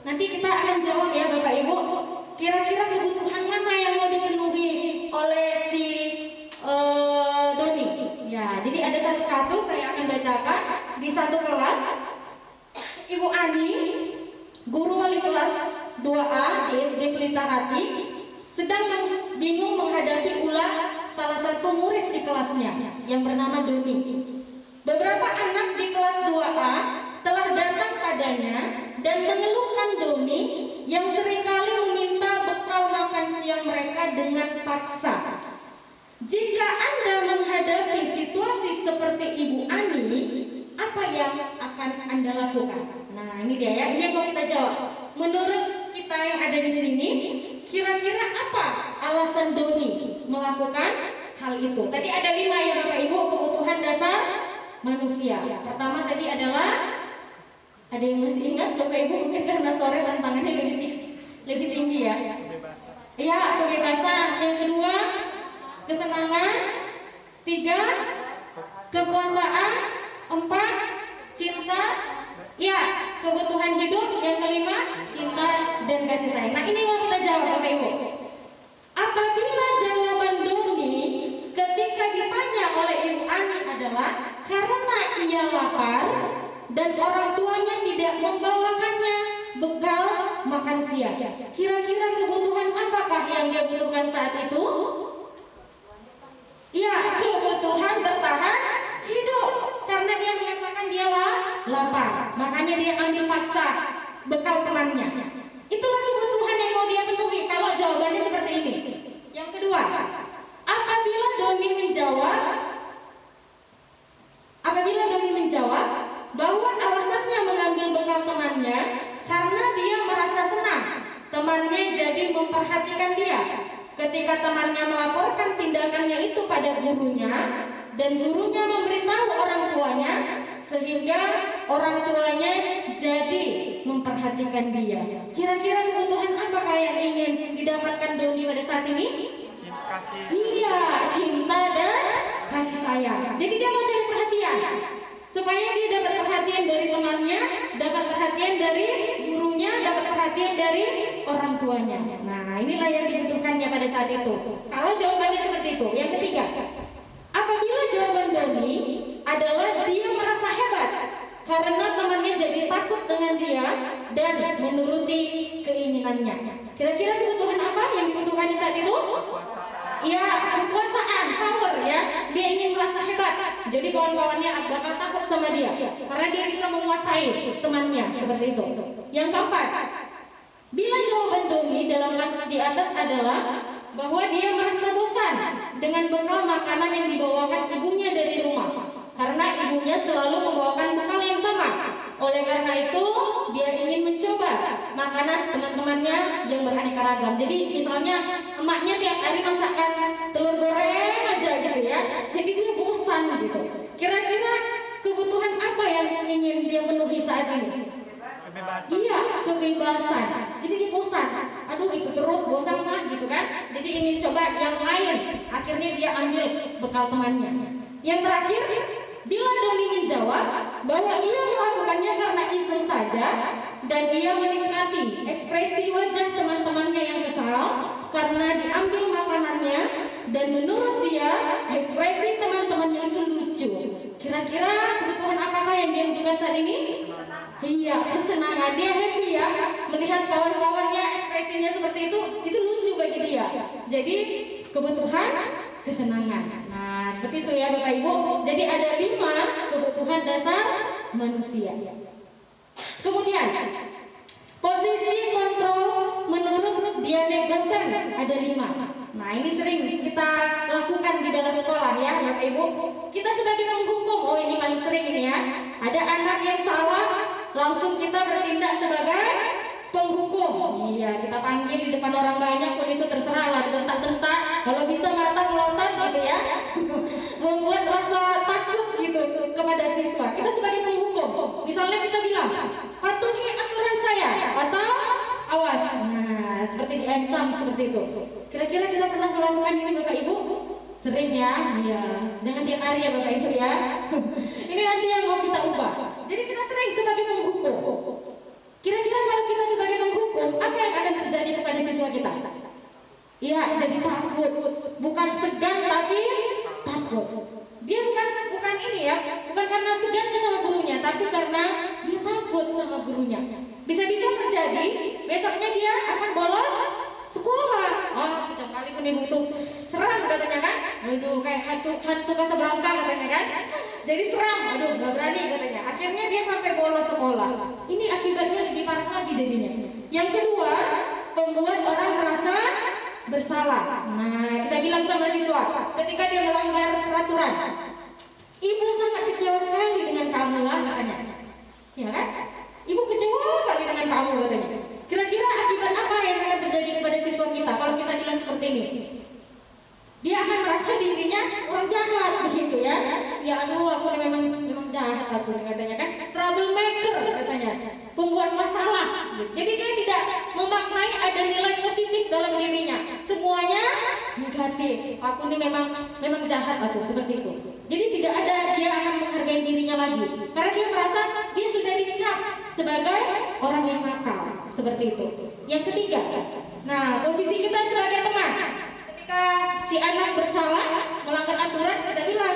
Speaker 5: Nanti kita akan jawab ya Bapak Ibu, kira-kira kebutuhan mana yang mau dipenuhi oleh si Doni. Ya, jadi ada satu kasus saya akan bacakan di satu kelas. Ibu Ani, guru wali kelas 2A di SD Pelita Hati, sedang bingung menghadapi ulah salah satu murid di kelasnya yang bernama Doni. Beberapa anak di kelas 2A telah datang padanya dan mengeluhkan Doni yang seringkali meminta bekal makan siang mereka dengan paksa. Jika Anda menghadapi situasi seperti Ibu Ani, apa yang akan Anda lakukan? Nah, ini dia ya, ini yang mau kita jawab. Menurut kita yang ada di sini, kira-kira apa alasan Doni melakukan hal itu? Tadi ada 5 ya Bapak Ibu, kebutuhan dasar manusia. Pertama tadi adalah, ada yang masih ingat Bapak Ibu? Mungkin karena sore tantangannya lebih tinggi ya. Iya, kebebasan. Yang kedua, kesenangan. 3, kekuasaan. 4, cinta. Ya, kebutuhan hidup. Yang kelima, cinta dan kasih sayang. Nah, ini mau kita jawab Bapak Ibu. Apabila jawaban Doni ketika ditanya oleh Ibu Ani adalah karena ia lapar dan orang tuanya tidak membawakannya bekal makan siang, kira-kira kebutuhan apakah yang dia butuhkan saat itu? Ya, kebutuhan bertahan hidup. Karena dia mengatakan dia lapar, makanya dia ambil paksa bekal temannya. Itulah kebutuhan yang mau dia penuhi kalau jawabannya seperti ini. Yang kedua, apabila Doni menjawab bahwa alasannya mengambil menolong temannya karena dia merasa senang temannya jadi memperhatikan dia. Ketika temannya melaporkan tindakannya itu pada gurunya dan gurunya memberitahu orang tuanya, sehingga orang tuanya jadi memperhatikan dia. Kira-kira kebutuhan apa yang ingin didapatkan Doni pada saat ini?
Speaker 2: Kasih.
Speaker 5: Iya, cinta dan kasih sayang. Jadi dia mau cari perhatian supaya dia dapat perhatian dari temannya, dapat perhatian dari gurunya, dapat perhatian dari orang tuanya. Nah, inilah yang dibutuhkannya pada saat itu. Kalau jawabannya seperti itu. Yang ketiga, apabila jawaban Doni adalah dia merasa hebat karena temannya jadi takut dengan dia dan menuruti keinginannya. Kira-kira kebutuhan apa yang dibutuhkan di saat itu? Ya, kekuasaan, power ya. Dia ingin merasa hebat. Jadi kawan-kawannya bakal takut sama dia karena dia bisa menguasai temannya seperti itu. Yang keempat, bila jawaban Doni dalam kasus di atas adalah bahwa dia merasa bosan dengan bekal makanan yang dibawakan ibunya dari rumah karena ibunya selalu membawakan bekal yang sama. Oleh karena itu, dia ingin mencoba makanan teman-temannya yang beraneka ragam. Jadi misalnya emaknya tiap hari masakan telur goreng aja gitu ya. Jadi dia bosan gitu. Kira-kira kebutuhan apa yang ingin dia penuhi saat ini?
Speaker 2: Kebebasan.
Speaker 5: Iya, kebebasan. Jadi dia bosan. Aduh, itu terus bosan mah gitu kan. Jadi ingin coba yang lain. Akhirnya dia ambil bekal temannya. Yang terakhir, bila Doni menjawab bahwa ia melakukannya karena iseng saja dan ia menikmati ekspresi wajah teman-temannya yang kesal karena diambil makanannya dan menurut dia ekspresi teman-temannya itu lucu. Kira-kira kebutuhan apakah yang dia butuhkan saat ini? Iya, kesenangan. Dia happy ya melihat kawan-kawannya ekspresinya seperti itu lucu bagi dia. Jadi kebutuhan kesenangan. Nah, seperti itu ya Bapak Ibu. Jadi ada 5 kebutuhan dasar manusia. Kemudian posisi kontrol menurut Diane Gosen ada 5. Nah, ini sering kita lakukan di dalam sekolah ya Bapak Ibu. Kita sebagai penghukum, oh ini paling sering ini ya. Ada anak yang salah, langsung kita bertindak sebagai penghukum. Iya, kita panggil di depan orang banyak pun itu terserah lah, bentak-bentak. Kalau bisa mata melotot gitu ya, membuat rasa takut gitu kepada siswa. Kita sebagai penghukum, misalnya kita bilang patuhi aturan saya atau awas. Nah, seperti diancam seperti itu. Kira-kira kita pernah melakukan ini Bapak Ibu? Sering ya, iya. Jangan tiap hari ya Bapak Ibu ya. Ini nanti yang mau kita ubah. Jadi kita sering sebagai penghukum. Kira-kira kalau kita sebagai penghukum, apa yang akan terjadi kepada siswa kita? Iya, jadi takut. Bukan segan tapi takut. Dia bukan ini ya, bukan karena segan sama gurunya, tapi karena dia takut sama gurunya. Bisa-bisa terjadi besoknya dia akan bolos sekolah. Oh, setiap kali pun ibu itu seram katanya kan. Aduh, kayak hantu Casablanca katanya kan. Jadi seram, aduh gak berani katanya. Akhirnya dia sampai bolos sekolah. Ini akibatnya lebih parah lagi jadinya. Yang kedua, membuat orang merasa bersalah. Nah, kita bilang sama siswa ketika dia melanggar peraturan, ibu sangat kecewa sekali dengan kamu lah katanya. Ya kan? Ibu kecewa sekali dengan kamu katanya. Kira-kira akibat apa yang akan terjadi kepada siswa kita kalau kita bilang seperti ini? Dia akan merasa dirinya orang jahat begitu ya. Ya aduh, aku memang jahat aku katanya kan. Troublemaker katanya. Pembuat masalah. Jadi dia tidak memaknai ada nilai positif dalam dirinya. Semuanya negatif. Aku ini memang jahat aku seperti itu. Jadi tidak ada dia akan menghargai dirinya lagi. Karena dia merasa dia sudah dicap sebagai orang yang nakal. Seperti itu. Yang ketiga, nah posisi kita sebagai teman. Ketika si anak bersalah melanggar aturan, kita bilang,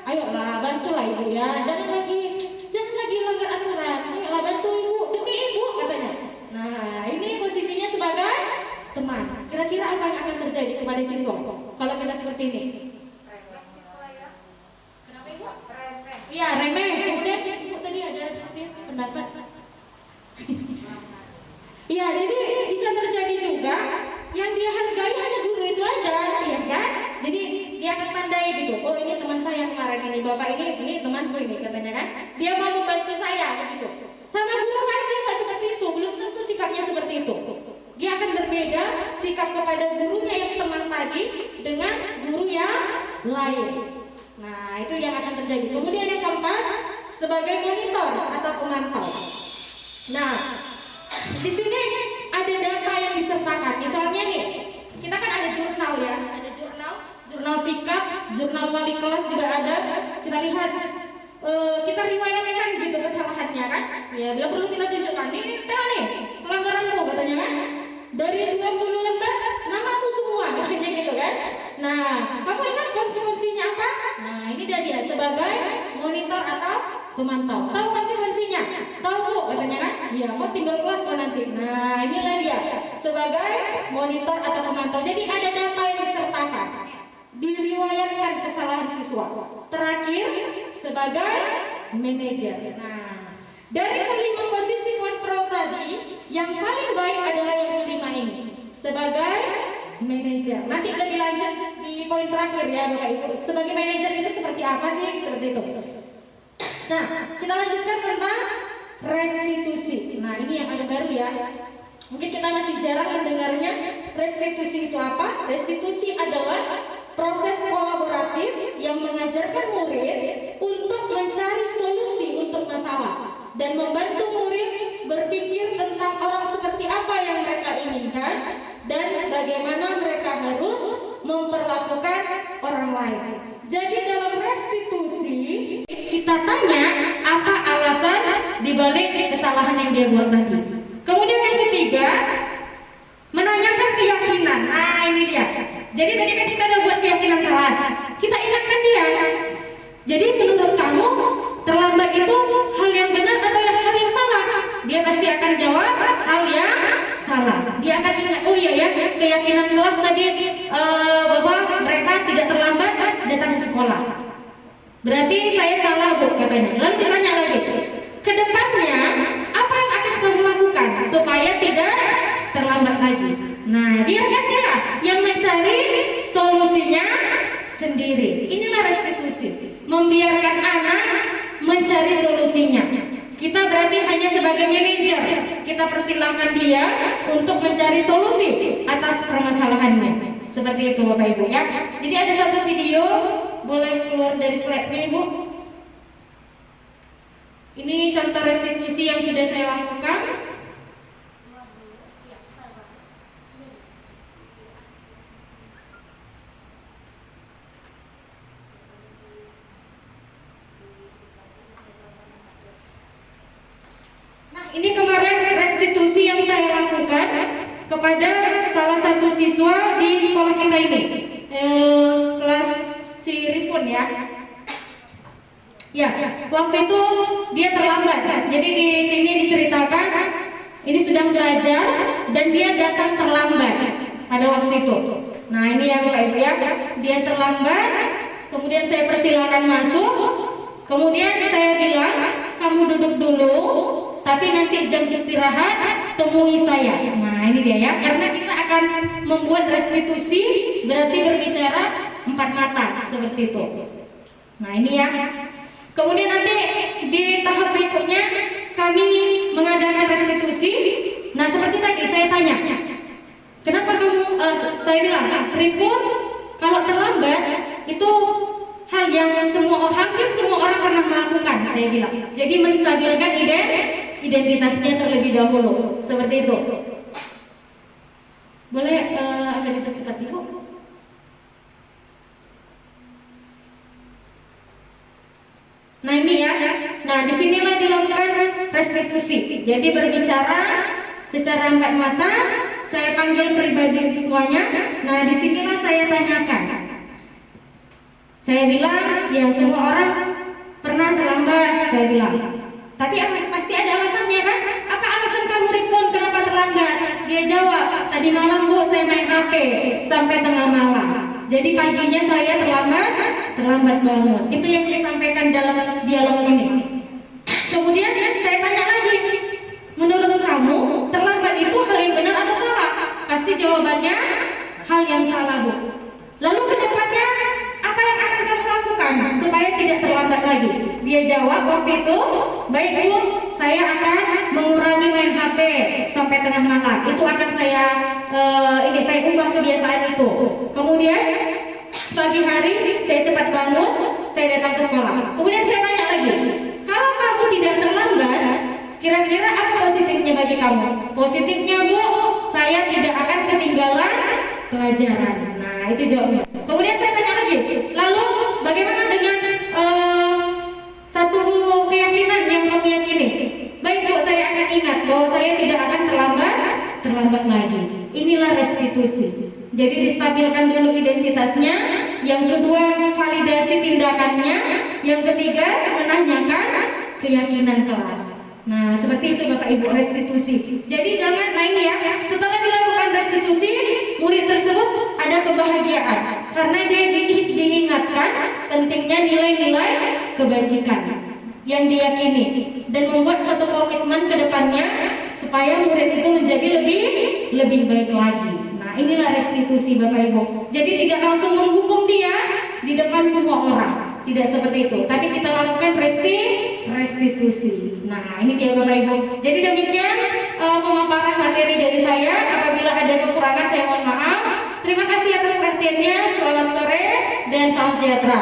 Speaker 5: ayolah bantulah ibu ya, jangan lagi langgar aturan, ayolah bantu ibu, demi ibu katanya. Nah ini posisinya sebagai teman. Kira-kira apa yang akan terjadi kepada siswa kalau kita seperti ini?
Speaker 3: Siswa ya.
Speaker 5: Kenapa ibu?
Speaker 3: Remeh.
Speaker 5: Iya remeh. Kemudian ibu tadi ada satu pendapat. Iya, jadi bisa terjadi juga yang dia hargai hanya guru itu aja, ya kan? Jadi dia akan tandai gitu. Oh ini teman saya kemarin ini, bapak ini temanku ini katanya kan. Dia mau membantu saya begitu. Sama guru kan dengan guru yang lain. Nah, itu yang akan terjadi. Kemudian yang keempat, sebagai monitor atau pemantau. Nah, di sini ada data yang disertakan. Misalnya nih, kita kan ada jurnal ya, ada jurnal sikap, jurnal wali kelas juga ada. Kita lihat, kita riwayatkan gitu kesalahannya kan. Ya, bila perlu kita tunjukkan, nih, pelanggaranmu katanya kan. Dari 20 lembar, namaku semua, makanya gitu kan. Nah, kamu ingat konsekuensinya apa? Nah, ini dia sebagai monitor atau pemantau. Tahu konsekuensinya? Tahu Bu, katanya kan? Iya, kok tinggal kelas kok nanti. Nah, inilah dia sebagai monitor atau pemantau. Jadi ada data yang disertakan, diriwayatkan kesalahan siswa. Terakhir sebagai manajer. Nah, dari kelima posisi kontrol tadi, yang paling baik adalah yang kelima ini sebagai manajer. Nanti udah dilanjut di poin terakhir ya Bapak Ibu. Sebagai manajer itu seperti apa sih? Seperti itu. Nah, kita lanjutkan tentang restitusi. Nah, ini yang agak baru ya. Mungkin kita masih jarang mendengarnya. Restitusi itu apa? Restitusi adalah proses kolaboratif yang mengajarkan murid untuk mencari solusi untuk masalah dan membantu murid berpikir tentang orang seperti apa yang mereka inginkan dan bagaimana mereka harus memperlakukan orang lain. Jadi dalam restitusi kita tanya apa alasan dibalik kesalahan yang dia buat tadi. Kemudian yang ketiga, menanyakan keyakinan. Nah, ini dia. Jadi tadi kan kita udah buat keyakinan kelas. Kita ingatkan dia. Jadi menurut kamu terlambat itu hal yang benar atau hal yang salah? Dia pasti akan jawab hal yang salah. Dia akan ingat, oh iya ya, keyakinan kelas tadi bahwa mereka tidak terlambat datang ke sekolah. Berarti saya salah Bu, katanya. Lalu ditanya lagi, kedepannya apa yang akan kamu lakukan supaya tidak terlambat lagi? Nah, dia yang mencari solusinya sendiri. Inilah restitusi, membiarkan anak mencari solusinya. Kita berarti hanya sebagai manajer, kita persilahkan dia untuk mencari solusi atas permasalahannya. Seperti itu Bapak Ibu ya. Jadi ada satu video, boleh keluar dari slide-nya Ibu. Ini contoh restitusi yang sudah saya lakukan. Ini kemarin restitusi yang saya lakukan kepada salah satu siswa di sekolah kita ini, kelas Siripun ya. Ya, waktu itu dia terlambat. Jadi di sini diceritakan ini sedang belajar dan dia datang terlambat pada waktu itu. Nah, ini ya Bapak Ibu ya, dia terlambat. Kemudian saya persilakan masuk. Kemudian saya bilang, kamu duduk dulu, tapi nanti jam istirahat temui saya. Nah, ini dia ya, karena kita akan membuat restitusi, berarti berbicara empat mata seperti itu. Nah, ini ya. Kemudian nanti di tahap berikutnya kami mengadakan restitusi. Nah, seperti tadi saya tanya, kenapa kamu? Saya bilang, Ripun kalau terlambat itu hal yang hampir semua orang pernah melakukan, saya bilang. Jadi menstabilkan identitasnya terlebih dahulu, seperti itu. Boleh agak dipercepat Ibu? Nah, ini ya. Nah, disinilah dilakukan restitusi. Jadi berbicara secara empat mata. Saya panggil pribadi siswanya. Nah, disinilah saya tanyakan. Saya bilang, ya semua orang pernah terlambat, saya bilang. Tapi pasti ada alasannya kan? Apa alasan kamu Ripun kenapa terlambat? Dia jawab, tadi malam Bu saya main HP sampai tengah malam. Jadi paginya saya terlambat bangun. Itu yang dia sampaikan dalam dialog ini. Kemudian saya tanya lagi, menurut kamu terlambat itu hal yang benar atau salah? Pasti jawabannya hal yang salah Bu. Lalu kedepannya apa yang akan kamu lakukan supaya tidak terlambat lagi? Dia jawab waktu itu, baik Bu, saya akan mengurangi main HP sampai tengah malam. Itu akan saya ubah kebiasaan itu. Kemudian pagi hari saya cepat bangun, saya datang ke sekolah. Kemudian saya tanya lagi, kalau kamu tidak terlambat, kira-kira apa positifnya bagi kamu? Positifnya Bu, saya tidak akan ketinggalan pelajaran. Nah itu jawabnya. Kemudian saya tanya lagi, lalu bagaimana dengan satu keyakinan yang kamu yakini? Baik Bu, saya akan ingat bahwa saya tidak akan terlambat lagi. Inilah restitusi. Jadi distabilkan dulu identitasnya, yang kedua validasi tindakannya, yang ketiga menanyakan keyakinan kelas. Nah seperti itu Bapak Ibu restitusi. Jadi jangan main ya. Setelah dilakukan restitusi, murid tersebut ada kebahagiaan karena dia diingatkan pentingnya nilai-nilai kebajikan yang diyakini dan membuat satu komitmen ke depannya supaya murid itu menjadi lebih baik lagi. Nah inilah restitusi Bapak Ibu. Jadi tidak langsung menghukum dia di depan semua orang, tidak seperti itu. Tapi kita lakukan restitusi. Nah ini dia Bapak Ibu. Jadi demikian pemaparan materi dari saya. Apabila ada kekurangan saya mohon maaf. Terima kasih atas perhatiannya. Selamat sore dan salam sejahtera.